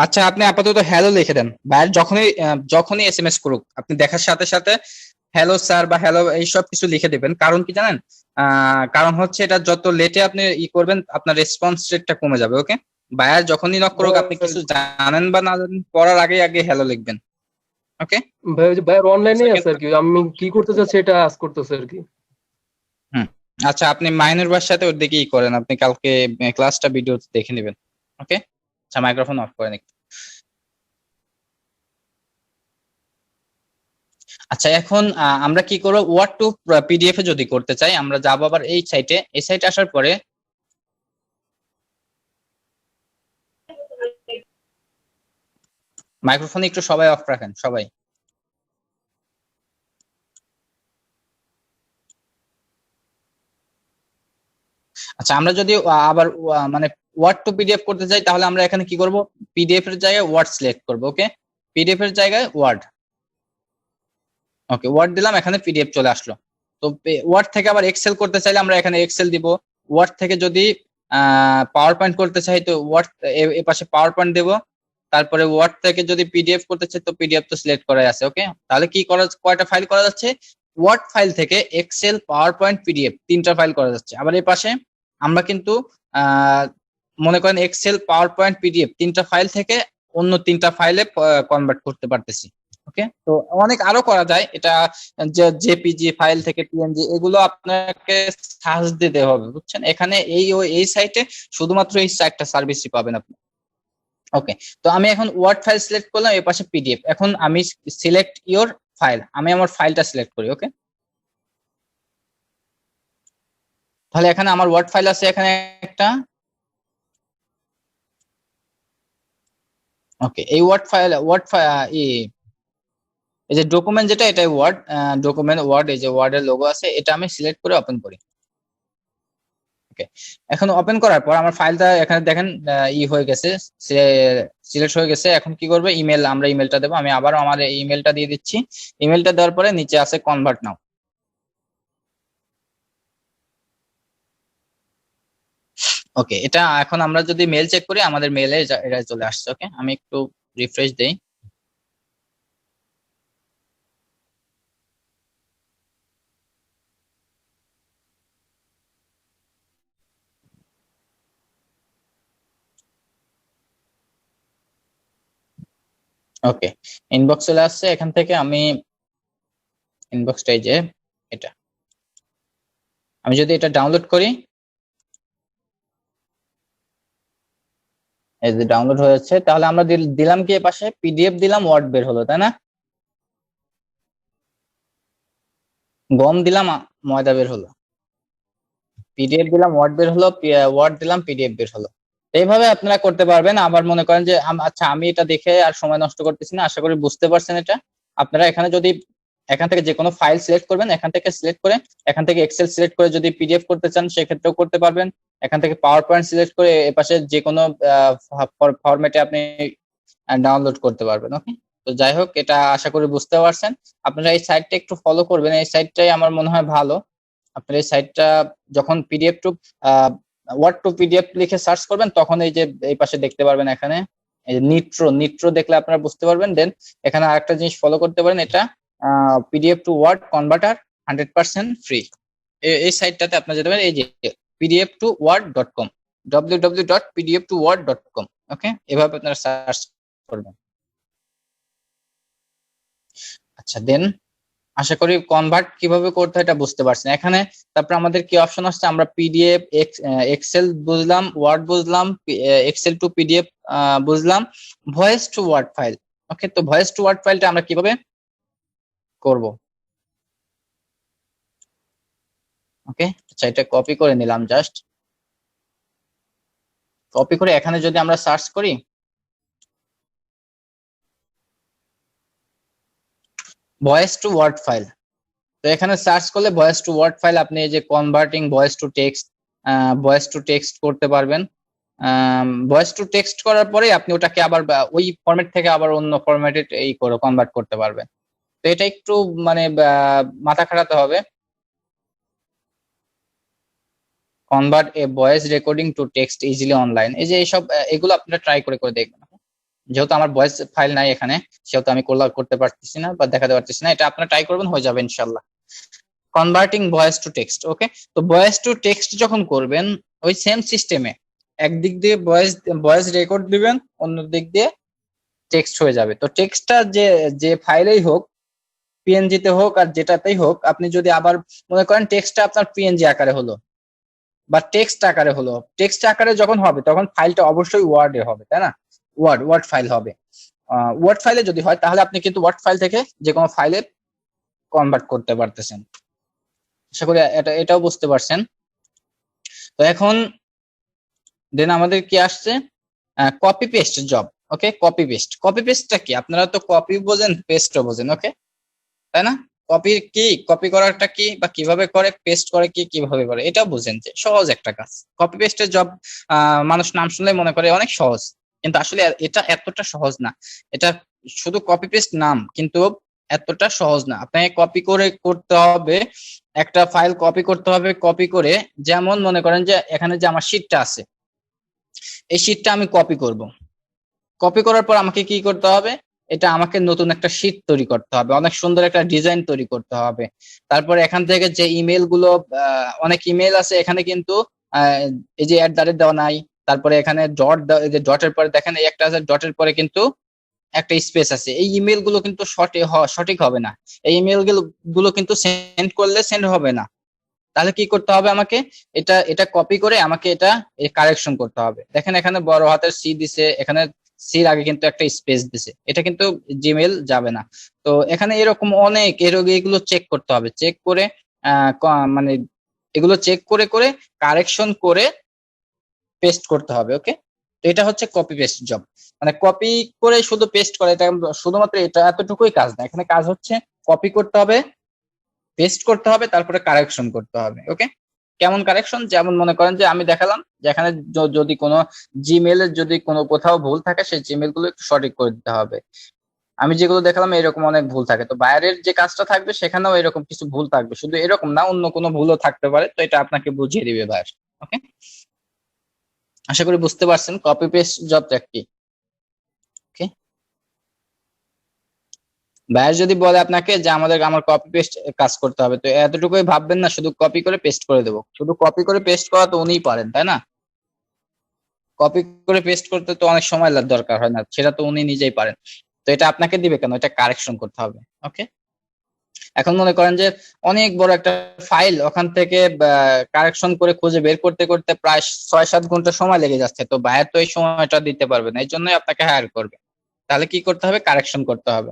আচ্ছা, আপনি আপাতত হ্যালো লিখে দেন। বাইরে যখনই এসএমএস করুক আপনি দেখার সাথে সাথে হ্যালো স্যার বা হ্যালো এইসব কিছু লিখে দেবেন। কারণ কি জানেন, কারণ হচ্ছে এটা যত লেটে আপনি করবেন আপনার রেসপন্স রেটটা কমে যাবে। ওকে, বায়ার যখনই নক করুক আপনি কিছু জানেন বা না জানেন করার আগে হ্যালো লিখবেন। ওকে ভাই ওই যে বায়ার অনলাইনে আছে আর কি, আমি কি করতে চাচ্ছি এটা আজ করতেছে আর কি। হুম, আচ্ছা, আপনি মাইনুর ভাইয়ের সাথে ওর দিকে করেন, আপনি কালকে ক্লাসটা ভিডিও দেখে নেবেন। ওকে, আচ্ছা, মাইক্রোফোন অফ করেন একটু। আচ্ছা, এখন আমরা কি করবো, ওয়ার্ড টু পিডিএফ এ যদি করতে চাই আমরা যাবো আবার এই সাইটে আসার পরে মাইক্রোফোন একটু সবাই অফ রাখেন, সবাই। আচ্ছা, আমরা যদি আবার মানে ওয়ার্ড টু পিডিএফ করতে চাই তাহলে আমরা এখানে কি করব, পিডিএফ এর জায়গায় ওয়ার্ড সিলেক্ট করব। ওকে, পিডিএফ এর জায়গায় ওয়ার্ড। ওকে, ওয়ার্ড দিলাম, এখানে পিডিএফ চলে আসলো। তো ওয়ার্ড থেকে আবার এক্সেল করতে চাইলে আমরা এখানে এক্সেল দিব। ওয়ার্ড থেকে যদি পাওয়ার পয়েন্ট করতে চাই তো ওয়ার্ড এ পাশে পাওয়ার পয়েন্ট দেবো। তারপরে ওয়ার্ড থেকে যদি পিডিএফ করতে চাই তো পিডিএফ তো সিলেক্ট করা আছে। ওকে, তাহলে কি কয়টা ফাইল করা যাচ্ছে, ওয়ার্ড ফাইল থেকে এক্সেল, পাওয়ার পয়েন্ট, পিডিএফ 3টা ফাইল করা যাচ্ছে। আবার এই পাশে আমরা কিন্তু মনে করেন এক্সেল, পাওয়ার পয়েন্ট, পিডিএফ 3টা ফাইল থেকে অন্য 3টা ফাইলে কনভার্ট করতে পারতেছি। ওকে, তো অনেক আরো করা যায় এটা, জেপিজি ফাইল থেকে পিএনজি, এগুলো আপনাকে সার্চ দিতে হবে, বুঝছেন? এখানে এই সাইটে শুধুমাত্র এই 4টা সার্ভিসই পাবেন আপনি। ওকে, তো আমি এখন ওয়ার্ড ফাইল সিলেক্ট করলাম, এর পাশে পিডিএফ। এখন আমি সিলেক্ট ইওর ফাইল, আমি আমার ফাইলটা সিলেক্ট করি। ওকে, তাহলে এখানে আমার ওয়ার্ড ফাইল আছে এখানে একটা। ওকে, এই এই যে ডকুমেন্ট যেটা, এটাই ওয়ার্ড ডকুমেন্ট ওয়ার্ড, এই যে ওয়ার্ডের লোগো আছে, এটা আমি সিলেক্ট করে ওপেন করি। ওকে, এখন ওপেন করার পর আমার ফাইলটা এখানে দেখেন হয়ে গেছে, সিলেক্ট হয়ে গেছে। এখন কি করবে, ইমেল, আমরা ইমেলটা দেবো। আমি আবারও আমার ইমেলটা দিয়ে দিচ্ছি। ইমেলটা দেওয়ার পরে নিচে আছে কনভার্ট নাও। ওকে, এটা এখন আমরা যদি মেল চেক করি, আমাদের মেলে এটা চলে আসছে। ওকে, আমি একটু রিফ্রেশ দেই। ওকে, ইনবক্স চলে আসছে। এখান থেকে আমি ইনবক্সটা, এই যে এটা, আমি যদি এটা ডাউনলোড করি, এই যে ডাউনলোড হয়ে যাচ্ছে, তাহলে আমরা দিলাম কি পাশে পিডিএফ দিলাম, ওয়ার্ড বের হলো, তাই না? গম দিলাম, ময়দা বের হলো। পিডিএফ দিলাম, ওয়ার্ড বের হলো, ওয়ার্ড দিলাম, পিডিএফ বের হলো। এইভাবে আপনারা করতে পারবেন। আবার মনে করেন যে আচ্ছা, আমি এটা দেখে আর সময় নষ্ট করতেছি না, আশা করি বুঝতে পারছেন এটা। আপনারা এখানে যদি এখান থেকে যে কোনো ফাইল সিলেক্ট করবেন, এখান থেকে সিলেক্ট করে, এখান থেকে এক্সেল সিলেক্ট করে যদি পিডিএফ করতে চান সেক্ষেত্রেও করতে পারবেন। এখান থেকে পাওয়ার পয়েন্ট সিলেক্ট করে এপাশে যে কোনো ফরম্যাটে আপনি ডাউনলোড করতে পারবেন। ওকে, তো যাই হোক, এটা আশা করি বুঝতে পারছেন। আপনারা এই সাইটটা একটু ফলো করবেন, এই সাইটটাই আমার মনে হয় ভালো। আপনার এই সাইটটা যখন PDF to Word to PDF লিখে সার্চ করবেন, তখন এই যে এই পাশে দেখতে পারবেন, এখানে এই নিট্রো দেখলে আপনারা বুঝতে পারবেন। দেন এখানে আরেকটা জিনিস ফলো করতে পারেন, এটা PDF to Word converter 100% free. এই সাইটটাতে আপনারা যেতে পারেন, এই যে pdf2word.com, www.pdf2word.com। ওকে, এভাবে আপনারা সার্চ করবেন। আচ্ছা, দেন আশা করি কনভার্ট কিভাবে করতে হয় এটা বুঝতে পারছেন। এখানে তারপর আমাদের কি অপশন আসছে, আমরা পিডিএফ, এক্সেল বুঝলাম, ওয়ার্ড বুঝলাম, এক্সেল টু পিডিএফ বুঝলাম, ভয়েস টু ওয়ার্ড ফাইল। ওকে, তো ভয়েস টু ওয়ার্ড ফাইলটা আমরা কিভাবে করব? ওকে, আচ্ছা, এটা কপি করে নিলাম, জাস্ট কপি করে এখানে যদি আমরা সার্চ করি, ভয়েস টু ওয়ার্ড ফাইল, তো এখানে সার্চ করলে ভয়েস টু ওয়ার্ড ফাইল, আপনি এই যে কনভার্টিং ভয়েস টু টেক্সট করতে পারবেন। ভয়েস টু টেক্সট করার পরে আপনি ওটাকে আবার ওই ফরম্যাট থেকে আবার অন্য ফরম্যাটে এই করে কনভার্ট করতে পারবেন। তো এটা একটু মানে মাথা খাটাতে হবে। Convert a voice recording to text easily online, এই যে এইসব এগুলো আপনারা ট্রাই করে দেখবেন। যেহেতু আমার ভয়েস ফাইল নাই এখানে, সেহেতু আমি করতে পারতেছি না বা দেখাতে পারতেছি না। এটা আপনারা ট্রাই করবেন, হয়ে যাবে ইনশাল্লাহ। Converting voice to text. Okay, তো ভয়েস টু টেক্সট যখন করবেন, ওই সেম সিস্টেমে একদিক দিয়ে ভয়েস রেকর্ড দিবেন, অন্য দিক দিয়ে টেক্সট হয়ে যাবে। তো টেক্সটটা যে ফাইলেই হোক, পিএনজি তে হোক আর যেটাতেই হোক, আপনি যদি আবার মনে করেন টেক্সটটা আপনার পিএনজি আকারে হলো বা টেক্সট আকারে হলো, টেক্সট আকারে যখন হবে তখন ফাইলটা অবশ্যই ওয়ার্ডে হবে, তাই না? ওয়ার্ড ফাইল হবে। ওয়ার্ড ফাইলে যদি হয়, তাহলে আপনি কিন্তু ওয়ার্ড ফাইল থেকে যে কোনো ফাইলে কনভার্ট করতে পারতেছেন। আশা করি এটাও বুঝতে পারছেন। তো এখন দেন আমাদের কি আসছে, কপি পেস্ট জব। ওকে, কপি পেস্টটা কি? আপনারা তো কপি বোঝেন, পেস্টও বোঝেন। ওকে, তাই না? কপি করাটা কি বা কিভাবে করে, পেস্ট করে কি কিভাবে করে, এটা বুঝেন যে সহজ একটা কাজ। কপি পেস্টের জব মানুষ নাম শুনলে মনে করে অনেক সহজ, কিন্তু আসলে এটা এতটা সহজ না। এটা শুধু কপি পেস্ট নাম, কিন্তু এতটা সহজ না। আপনাকে কপি করে করতে হবে, একটা ফাইল কপি করতে হবে। কপি করে, যেমন মনে করেন যে এখানে যে আমার শীটটা আছে, এই শীটটা আমি কপি করব। কপি করার পর আমাকে কি করতে হবে, এটা আমাকে নতুন একটা শীট তৈরি করতে হবে, অনেক সুন্দর একটা ডিজাইন তৈরি করতে হবে। তারপরে এখান থেকে যে ইমেল গুলো, অনেক ইমেল আছে এখানে, কিন্তু এই যে দেওয়া নাই। তারপরে এখানে এই যে ডটের পরে দেখেন, এই একটা আছে, ডটের পরে কিন্তু একটা স্পেস আছে। এই ইমেল গুলো কিন্তু সঠিক হবে না। এই ইমেল গুলো কিন্তু সেন্ড করলে সেন্ড হবে না। তাহলে কি করতে হবে, আমাকে এটা কপি করে আমাকে এটা কারেকশন করতে হবে। দেখেন এখানে বড় হাতের সি দিছে, এখানে সির আগে কিন্তু একটা স্পেস দিছে, এটা কিন্তু জিমেল যাবে না। তো এখানে এরকম অনেক এগুলো চেক করতে হবে। চেক করে মানে এগুলো চেক করে করে কারেকশন করে পেস্ট করতে হবে। ওকে, তো এটা হচ্ছে কপি পেস্ট জব। মানে কপি করে শুধু পেস্ট করে, এটা শুধুমাত্র এটা এতটুকুই কাজ না, এখানে কাজ হচ্ছে কপি করতে হবে, পেস্ট করতে হবে, তারপরে কারেকশন করতে হবে। ওকে, কেমন কারেকশন? যেমন মনে করেন যে আমি দেখালাম যে এখানে যদি কোনো জিমেল এর যদি কোনো কোথাও ভুল থাকে সেই জিমেল গুলো একটু সঠিক করে দিতে হবে। আমি যেগুলো দেখালাম এরকম অনেক ভুল থাকে, তো বাইরের যে কাজটা থাকবে সেখানেও এরকম কিছু ভুল থাকবে, শুধু এরকম না অন্য কোনো ভুলও থাকতে পারে, তো এটা আপনাকে বুঝিয়ে দিবে বাইরে। ওকে, আশা করি বুঝতে পারছেন কপি পেস্ট জবটা কি। ওকে, বাইরে যদি বলে আপনাকে যে আমার কপি পেস্ট কাজ করতে হবে, তো এতটুকুই ভাববেন না শুধু কপি করে পেস্ট করে দেবো। শুধু কপি করে পেস্ট করা তো উনিই পারেন, তাই না? কপি করে পেস্ট করতে তো অনেক সময় দরকার হয় না, সেটা তো উনি নিজেই পারেন। তো এটা আপনাকে দিবে কেন? এটা কারেকশন করতে হবে। ওকে, এখন মনে করেন যে অনেক বড় একটা ফাইল, ওখান থেকে কারেকশন করে খুঁজে বের করতে করতে প্রায় 6-7 ঘন্টা সময় লেগে যাচ্ছে, তো বায়ার তো এই সময়টা দিতে পারবে না, এই জন্যই আপনাকে হায়ার করবে। তাহলে কি করতে হবে? কারেকশন করতে হবে,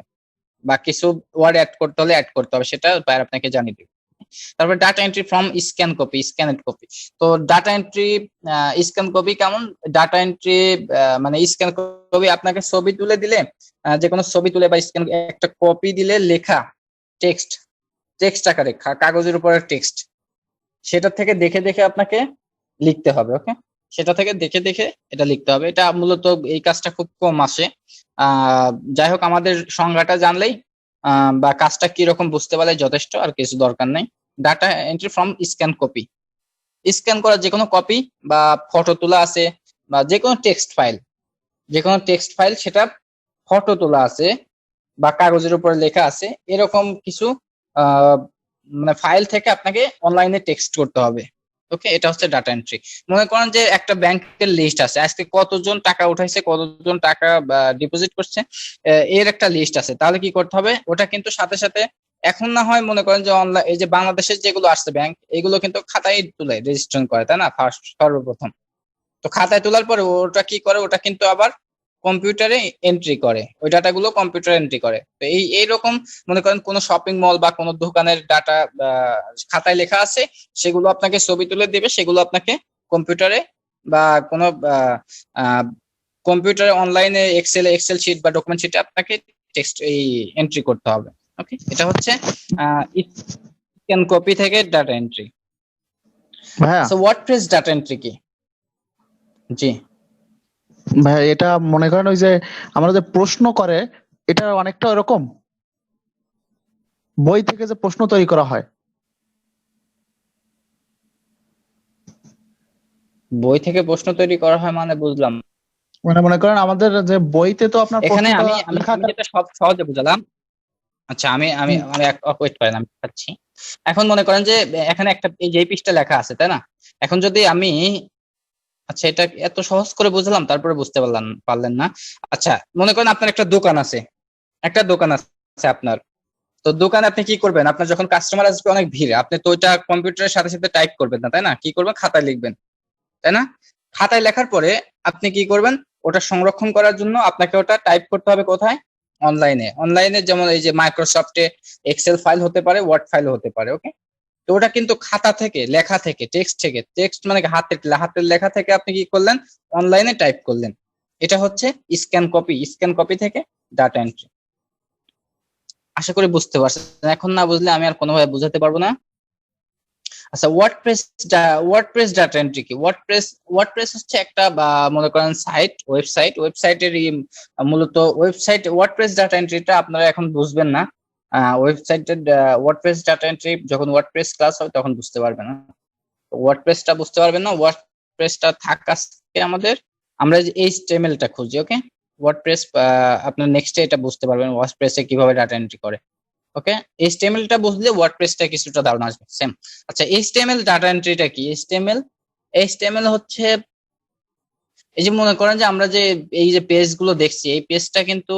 বা কিছু ওয়ার্ড অ্যাড করতে হলে অ্যাড করতে হবে, সেটা বায়ার আপনাকে জানিয়ে দেবে। তারপর ডাটা এন্ট্রি ফ্রম স্ক্যানেড কপি। তো ডাটা এন্ট্রি স্ক্যান কপি কেমন? ডাটা এন্ট্রি মানে স্ক্যান কপি আপনাকে ছবি তুলে দিলে, যে কোনো ছবি তুলে বা স্ক্যান একটা কপি দিলে লেখা টেক্সট, টেক্সট আকারে কাগজের উপরে টেক্সট, সেটা থেকে দেখে দেখে আপনাকে লিখতে হবে। ওকে, সেটা থেকে দেখে দেখে এটা লিখতে হবে। এটা মূলত এই কাজটা খুব কম আসে। যাই হোক, আমাদের সংজ্ঞাটা জানলেই বা কাজটা কি রকম বুঝতে পারলে যথেষ্ট, আর কিছু দরকার নেই। Data entry from scan copy, scan করা যে কোনো কপি বা ফটো তোলা আছে, বা যে কোনো টেক্সট ফাইল, যে কোনো টেক্সট ফাইল সেটা ফটো তোলা আছে বা কাগজের উপরে লেখা আছে, এরকম কিছু আহ মানে ফাইল থেকে আপনাকে অনলাইনে টেক্সট করতে হবে। ওকে, এটা হচ্ছে ডাটা এন্ট্রি। মনে করেন যে একটা ব্যাংকের লিস্ট আছে, আজকে কতজন টাকা উঠাইছে, কতজন টাকা ডিপোজিট করছে, এর একটা লিস্ট আছে। তাহলে কি করতে হবে? ওটা কিন্তু সাথে সাথে এখন না হয় মনে করেন যে অনলাইন, এই যে বাংলাদেশের যেগুলো আসছে ব্যাংক, এগুলো কিন্তু খাতায় তুলে রেজিস্ট্রেশন করে, তাই না? ফার্স্ট সর্বপ্রথম তো খাতায় তোলার পরে ওটা কি করে? ওটা কিন্তু আবার কম্পিউটারে এন্ট্রি করে, ওই ডাটাগুলো কম্পিউটারে এন্ট্রি করে। তো এইরকম মনে করেন কোনো শপিং মল বা কোনো দোকানের ডাটা খাতায় লেখা আছে, সেগুলো আপনাকে ছবি তুলে দেবে, সেগুলো আপনাকে কম্পিউটারে বা কোনো কম্পিউটারে অনলাইনে এক্সেল শিট বা ডকুমেন্ট শিটে আপনাকে টেক্সট এই এন্ট্রি করতে হবে। ওকে, এটা হচ্ছে স্ক্যান কপি থেকে ডাটা এন্ট্রি। ভাইয়া সো ওয়ার্ডপ্রেস ডাটা এন্ট্রি কি? জি, ভাইয়া এটা মনে করেন ওই যে আমরা যে প্রশ্ন করে, এটা অনেকটা ওরকম বই থেকে যে প্রশ্ন তৈরি করা হয়। বই থেকে প্রশ্ন তৈরি করা হয় মানে বুঝলাম। মানে মনে করেন আমাদের যে বইতে তো আপনার এখানে প্রশ্নটা আমি আমি লেখা আমি যেটা সব সহজে বুঝালাম। আচ্ছা, আমি আমি হুম, আমি ওয়েট করেন, আমি দেখাচ্ছি। এখন মনে করেন যে এখানে একটা এই যে পৃষ্ঠা লেখা আছে, তাই না? এখন যদি আমি, আচ্ছা এটা এত সহজ করে বুঝলাম তারপরে বুঝতে পারলেন না। আচ্ছা, মনে করেন আপনার একটা দোকান আছে, একটা দোকান আছে আপনার। তো দোকানে আপনি কি করবেন? আপনার যখন কাস্টমার আসবে অনেক ভিড়, আপনি তো ওইটা কম্পিউটারের সাথে সাথে টাইপ করবেন না, তাই না? কি করবেন? খাতায় লিখবেন, তাই না? খাতায় লেখার পরে আপনি কি করবেন? ওটা সংরক্ষণ করার জন্য আপনাকে ওটা টাইপ করতে হবে কোথায়? অনলাইনে। অনলাইনে যেমন এই যে মাইক্রোসফটে এক্সেল ফাইল হতে পারে, ওয়ার্ড ফাইল হতে পারে। ওকে, তো ওটা কিন্তু খাতা থেকে লেখা থেকে টেক্সট মানে হাতের লেখা থেকে আপনি কি করলেন? অনলাইনে টাইপ করলেন। এটা হচ্ছে স্ক্যান কপি থেকে ডাটা এন্ট্রি। আশা করি বুঝতে পারছেন। এখন না বুঝলে আমি আর কোনোভাবে বুঝাতে পারবো না। আচ্ছা, ওয়ার্ডপ্রেস ডাটা এন্ট্রি কি? ওয়ার্ডপ্রেস হচ্ছে একটা বা মনে করেন ওয়েবসাইটের মূলত ওয়েবসাইট। ওয়ার্ডপ্রেস ডাটা এন্ট্রিটা আপনারা এখন বুঝবেন না, ওয়েবসাইটের ওয়ার্ডপ্রেস ডাটা এন্ট্রি যখন ওয়ার্ডপ্রেস ক্লাস হবে তখন বুঝতে পারবেন না। ওয়ার্ডপ্রেসটা বুঝতে পারবেন না, ওয়ার্ডপ্রেসটা থাকাকে আমাদের, আমরা যে এইচটিএমএলটা খুঁজি। ওকে, ওয়ার্ডপ্রেস আপনার নেক্সটে এটা বুঝতে পারবেন ওয়ার্ডপ্রেসে কিভাবে ডাটা এন্ট্রি করে। ওকে, এইচটিএমএলটা বুঝলে ওয়ার্ডপ্রেসটা কিছুটা ধারণা আসবে। সেম। আচ্ছা, এইচটিএমএল ডাটা এন্ট্রিটা কি? এইচটিএমএল হচ্ছে এই যে মনে করেন যে আমরা যে এই যে পেজ গুলো দেখছি, এই পেজটা কিন্তু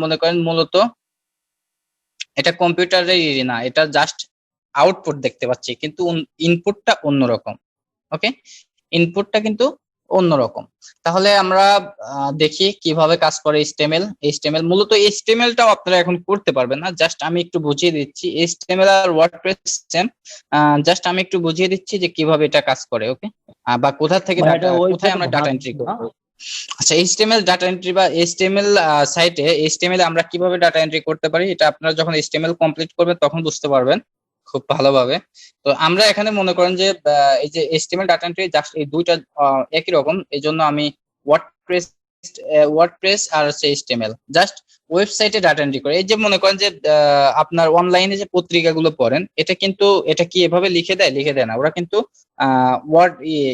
মনে করেন মূলত এটা কম্পিউটারের না, এটা জাস্ট আউটপুট দেখতে পাচ্ছি, কিন্তু ইনপুটটা অন্যরকম। ওকে, ইনপুটটা কিন্তু অন্যরকম। তাহলে আমরা দেখি কিভাবে কাজ করে এইচটিএমএল। এইচটিএমএল মূলত এইচটিএমএলটাও আপনারা এখন করতে পারবেন না, জাস্ট আমি একটু বুঝিয়ে দিচ্ছি। এইচটিএমএল আর ওয়ার্ডপ্রেস সেম, জাস্ট আমি একটু বুঝিয়ে দিচ্ছি যে কিভাবে এটা কাজ করে। ওকে, বা কোথা থেকে ভাই, ডাটা, এটা কোথায় ওয়েবসাইট আমরা ভাগ ডাটা এন্ট্রি করব। না? আচ্ছা, এইচটিএমএল ডাটা এন্ট্রি বা এইচটিএমএল সাইটে এইচটিএমএল আমরা কিভাবে ডাটা এন্ট্রি করতে পারি, এটা আপনারা যখন এইচটিএমএল কমপ্লিট করবেন তখন বুঝতে পারবেন খুব ভালোভাবে। তো আমরা এখানে মনে করেন যে এই যে এইচটিএমএল ডাটা এন্ট্রি জাস্ট এই দুইটা একই রকম, এই জন্য আমি ওয়ার্ডপ্রেস ওয়ার্ডপ্রেস আর হচ্ছে এইচটিএমএল জাস্ট ওয়েবসাইটে ডাটা এন্ট্রি করে। এই যে মনে করেন যে আপনার অনলাইনে যে পত্রিকাগুলো পড়েন, এটা কিন্তু এটা কি এভাবে লিখে দেয় না, ওরা কিন্তু ওয়ার্ড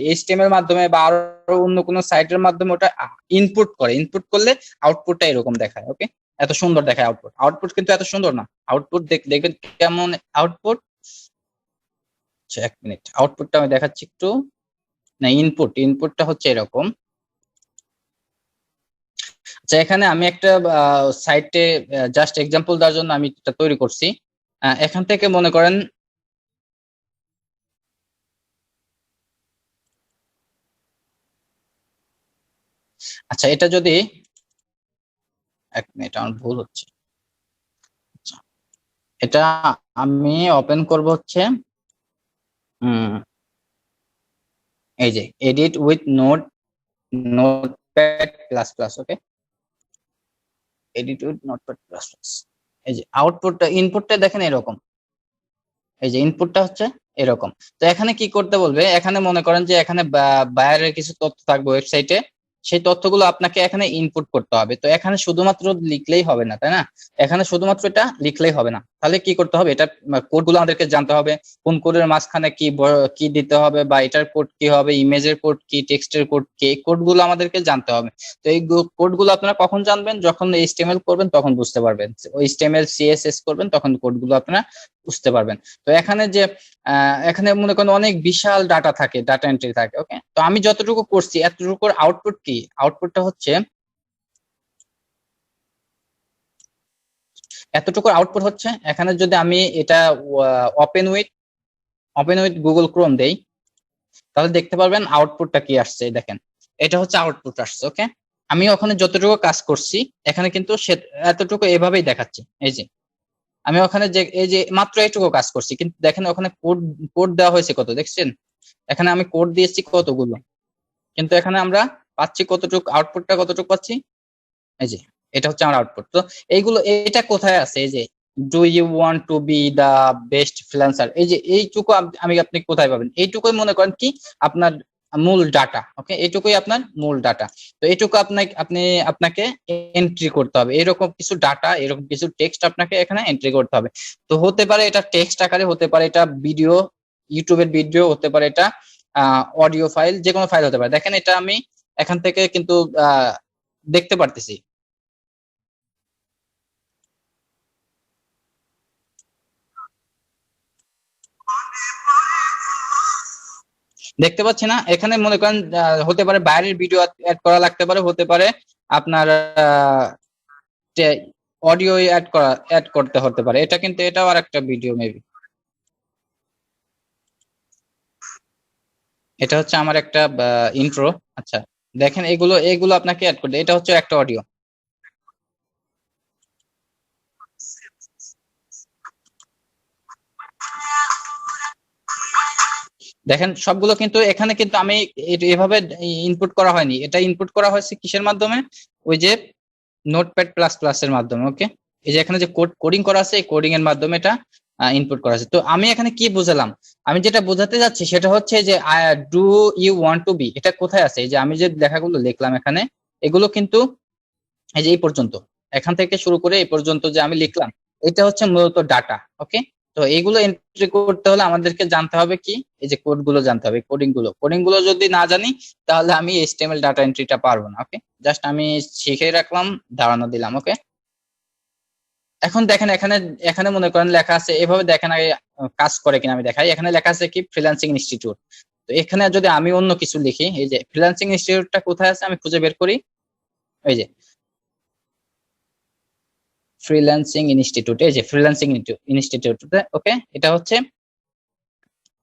এইচটিএমএল মাধ্যমে বা আরো অন্য কোনো সাইটের মাধ্যমে ওটা ইনপুট করে। ইনপুট করলে আউটপুটটা এরকম দেখায়। ওকে, এত সুন্দর দেখায় আউটপুট। আউটপুট কিন্তু এত সুন্দর না। আউটপুট দেখবেন কেমন আউটপুট। আচ্ছা, এক মিনিট, আউটপুটটা আমি দেখাচ্ছি একটু। না, ইনপুটটা হচ্ছে এরকম। আচ্ছা, এখানে আমি একটা সাইটে জাস্ট এক্সাম্পল দেওয়ার জন্য আমি এটা তৈরি করছি। এখান থেকে মনে করেন আচ্ছা, এটা যদি এক মিনিট, আমার ভুল হচ্ছে। আচ্ছা, এটা আমি ওপেন করব হচ্ছে এই যে edit with notepad plus plus. Okay, edit with notepad plus plus. এই যে আউটপুটটা, ইনপুটটা দেখেন এরকম। এই যে ইনপুটটা হচ্ছে এরকম। তো এখানে কি করতে বলবে, এখানে মনে করেন যে এখানে বায়ারের কিছু তথ্য থাকবে ওয়েবসাইটে, সেই তথ্যগুলো আপনাকে এখানে ইনপুট করতে হবে। তো এখানে শুধুমাত্র লিখলেই হবে না, তাই না? এখানে শুধুমাত্র এটা লিখলেই হবে না, তাহলে কি করতে হবে, এটা কোডগুলো আমাদেরকে জানতে হবে। কোন কোডের মাঝখানে কি দিতে হবে, বা এটার কোড কি হবে, ইমেজের কোড কি, টেক্সটের কোড কি, এই কোডগুলো আমাদেরকে জানতে হবে। তো এই কোডগুলো আপনারা কখন জানবেন, যখন এইচটিএমএল করবেন তখন বুঝতে পারবেন। এইচটিএমএল সিএসএস করবেন তখন কোডগুলো আপনারা বুঝতে পারবেন। তো এখানে যে এখানে মনে করেন অনেক বিশাল ডাটা থাকে, ডাটা এন্ট্রি থাকে। ওকে, তো আমি যতটুকু করছি এতটুকুর আউটপুট কি, আউটপুটটা হচ্ছে এতটুকুর আউটপুট হচ্ছে এখানে যদি আমি এটা ওপেন উইথ গুগল ক্রোম দেই, তাহলে দেখতে পারবেন আউটপুটটা কি আসছে। দেখেন, এটা হচ্ছে আউটপুট আসছে। ওকে, আমি ওখানে যতটুকু কাজ করছি এখানে কিন্তু সে এতটুকু এভাবেই দেখাচ্ছে। এই যে আমি ওখানে যে এই যে মাত্র এইটুকু কাজ করছি, কিন্তু দেখেন ওখানে কোড দেওয়া হয়েছে কত, দেখছেন? এখানে আমি কোড দিয়েছি কতগুলো, কিন্তু এখানে আমরা পাচ্ছি কতটুকু, আউটপুটটা কতটুকু পাচ্ছি। এই যে এটা হচ্ছে আমার আউটপুট। তো এইগুলো, এটা কোথায় আছে, এই যে do you want to be the best freelancer, এই যে এইটুকু আমি আপনি কোথায় পাবেন, এইটুকুই মনে করেন কি আপনার মূল ডাটা। ওকে, এইটুকুই আপনার মূল ডাটা। তো এইটুকু আপনাকে এন্ট্রি করতে হবে। এরকম কিছু ডাটা, এরকম কিছু টেক্সট আপনাকে এখানে এন্ট্রি করতে হবে। তো হতে পারে এটা টেক্সট আকারে, হতে পারে এটা ভিডিও, ইউটিউবের ভিডিও, হতে পারে এটা অডিও ফাইল, যে কোনো ফাইল হতে পারে। দেখেন এটা আমি এখান থেকে কিন্তু দেখতে পারতেছি। দেখতে পাচ্ছি না? এখানে মনে করেন হতে পারে বাইরের ভিডিও অ্যাড করা লাগতে পারে, হতে পারে আপনার অডিও অ্যাড করতে হতে পারে। এটা কিন্তু এটাও আর একটা ভিডিও মেবি। এটা হচ্ছে আমার একটা ইন্ট্রো। আচ্ছা, দেখেন এগুলো আপনাকে অ্যাড করতে, এটা হচ্ছে একটা অডিও। দেখেন সবগুলো কিন্তু এখানে কিন্তু আমি এভাবে ইনপুট করা হয়নি, এটা ইনপুট করা হয়েছে কিসের মাধ্যমে, ওই যে নোটপ্যাড প্লাস প্লাস এর মাধ্যমে। ওকে, এই যে এখানে যে কোডিং করা আছে, এই কোডিং এর মাধ্যমে এটা ইনপুট করা আছে। তো আমি এখানে কি বুঝালাম, আমি যেটা বোঝাতে যাচ্ছি সেটা হচ্ছে যে do you want to be, এটা কোথায় আছে, এই যে আমি যে লেখাগুলো লিখলাম এখানে, এগুলো কিন্তু এই যে এই পর্যন্ত, এখান থেকে শুরু করে এই পর্যন্ত যে আমি লিখলাম, এটা হচ্ছে মূলত ডাটা। ওকে, তো এইগুলো এন্ট্রি করতে হলে আমাদেরকে জানতে হবে কি, এই যে কোডগুলো জানতে হবে, কোডিং গুলো যদি না জানি তাহলে আমি এইচটিএমএল ডাটা এন্ট্রিটা পারবো না। ওকে, জাস্ট আমি শিখে রাখলাম, ধারণা দিলাম। ওকে, এখন দেখেন এখানে এখানে মনে করেন লেখা আছে এভাবে, দেখেন আগে কাজ করে কিনা আমি দেখাই। এখানে লেখা আছে কি ফ্রিল্যান্সিং ইনস্টিটিউট। তো এখানে যদি আমি অন্য কিছু লিখি, এই যে ফ্রিল্যান্সিং ইনস্টিটিউটটা কোথায় আছে আমি খুঁজে বের করি, এই যে ফ্রিল্যান্সিং ইনস্টিটিউট, এই যে ফ্রিল্যান্সিং ইনস্টিটিউট। ওকে, এটা হচ্ছে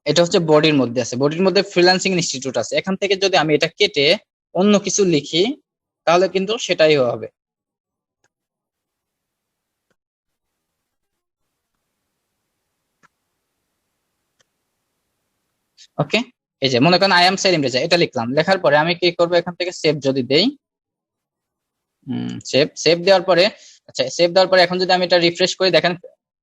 এটা হচ্ছে বডির মধ্যে আছে, বডির মধ্যে ফ্রিল্যান্সিং ইনস্টিটিউট আছে। এখান থেকে যদি আমি এটা কেটে অন্য কিছু লিখি তাহলে কিন্তু সেটাই হবে। ওকে, এই যে মনে করেন আই এম সেলিম রেজা, এটা লিখলাম। লেখার পরে আমি কি করবো, এখান থেকে সেভ যদি দেই, সেভ দেওয়ার পরে, আচ্ছা সেভ দেওয়ার পরে এখন যদি আমি এটা রিফ্রেশ করে দেখেন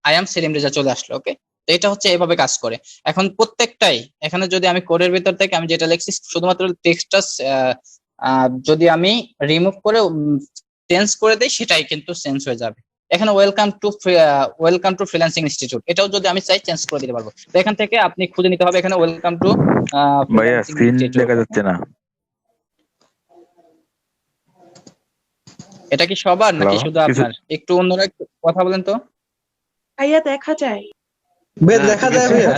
আই এম সেলিম রেজা চলে আসলো। ওকে, তো এটা হচ্ছে এভাবে কাজ করে। এখন প্রত্যেকটাই এখানে যদি আমি কোডের ভিতর থেকে আমি যেটা লিখছি শুধুমাত্র টেক্সটটা যদি আমি রিমুভ করে চেঞ্জ করে দেই সেটাই কিন্তু চেঞ্জ হয়ে যাবে। এখানে ওয়েলকাম টু ফ্রিল্যান্সিং ইনস্টিটিউট, এটাও যদি আমি চাই চেঞ্জ করে দিতে পারবো। তো এখান থেকে আপনি খুঁজে নিতে হবে এখানে ওয়েলকাম টু ভাইয়া স্ক্রিন দেখা যাচ্ছে না। এটা কি সবার নাকি Hello? শুধু আপনার? একটু অন্যরা একটু কথা বলেন তো। ভাইয়া দেখা যায়। দেখা যায় ভাইয়া।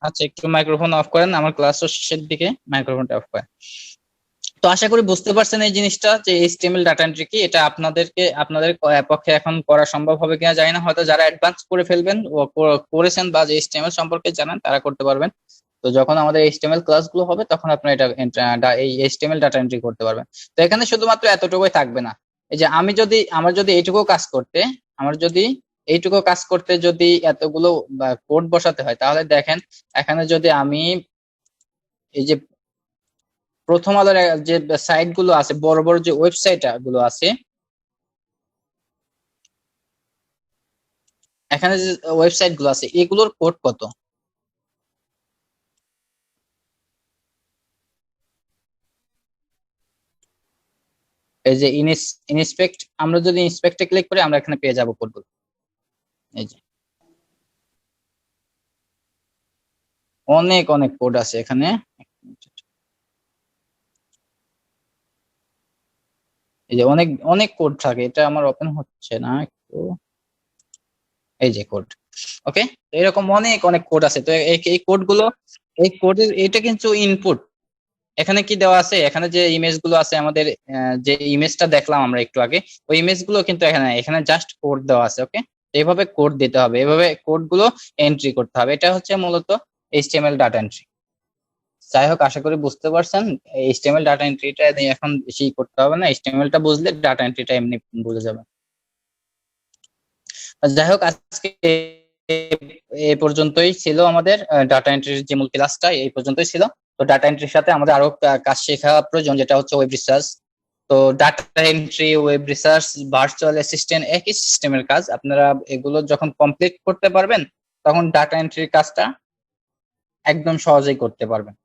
আচ্ছা একটু মাইক্রোফোন অফ করেন, আমার ক্লাস শেষের দিকে মাইক্রোফোনটা অফ করেন। তো আশা করি বুঝতে পারছেন এই জিনিসটা যে HTML ডাটা এন্ট্রি কি। এটা আপনাদের পক্ষে এখন করা সম্ভব হবে কিনা জানি না, হয়তো যারা অ্যাডভান্স করে ফেলবেন ও করেছেন বা যে HTML সম্পর্কে জানেন তারা করতে পারবেন। তো যখন আমাদের HTML ক্লাসগুলো হবে তখন আপনারা এটা এই HTML ডাটা এন্ট্রি করতে পারবেন। তো এখানে শুধুমাত্র এতটুকুই থাকবে না। এই যে আমার যদি এইটুকু কাজ করতে যদি এতগুলো কোড বসাতে হয়, তাহলে দেখেন এখানে যদি আমি এই যে প্রথম আলোর যে সাইট গুলো আছে, বড় বড় যে ওয়েবসাইট গুলো আছে, এখানে যে ওয়েবসাইট গুলো আছে এগুলোর কোড কত? এই যে ইনস্পেক্ট, আমরা যদি ইনস্পেক্টে ক্লিক করি আমরা এখানে পেয়ে যাবো কোডগুলো। এই যে অনেক অনেক কোড আছে এখানে। এই যে অনেক অনেক কোড থাকে, এটা আমার ওপেন হচ্ছে না একটু। এই যে কোড, ওকে, এরকম অনেক অনেক কোড আছে। তো এই কোডগুলো, এই কোডের এটা কিন্তু ইনপুট। এখানে কি দেওয়া আছে, এখানে যে ইমেজ গুলো আছে আমাদের, যে ইমেজটা দেখলাম আমরা একটু আগে, ওই ইমেজ গুলো কিন্তু এখানে জাস্ট কোড দেওয়া আছে। ওকে, এইভাবে কোড দিতে হবে, এইভাবে কোড গুলো এন্ট্রি করতে হবে। এটা হচ্ছে মূলত HTML ডাটা এন্ট্রি। যাই হোক, আশা করি বুঝতে পারছেন। HTML ডাটা এন্ট্রিটা এখন বেশি করতে হবে না, HTML টা বুঝলে ডাটা এন্ট্রিটা এমনি বুঝে যাবে। যাই হোক, আজকে এই পর্যন্তই ছিল আমাদের ডাটা এন্ট্রির যে মূল ক্লাসটা, এই পর্যন্তই ছিল। তো ডাটা এন্ট্রির সাথে আমাদের আরো কাজ শেখা প্রয়োজন, যেটা হচ্ছে ওয়েব রিসার্চ। তো data entry, web research, virtual assistant একই সিস্টেমের কাজ। আপনারা এগুলো যখন কমপ্লিট করতে পারবেন তখন ডাটা এন্ট্রির কাজটা একদম সহজেই করতে পারবেন।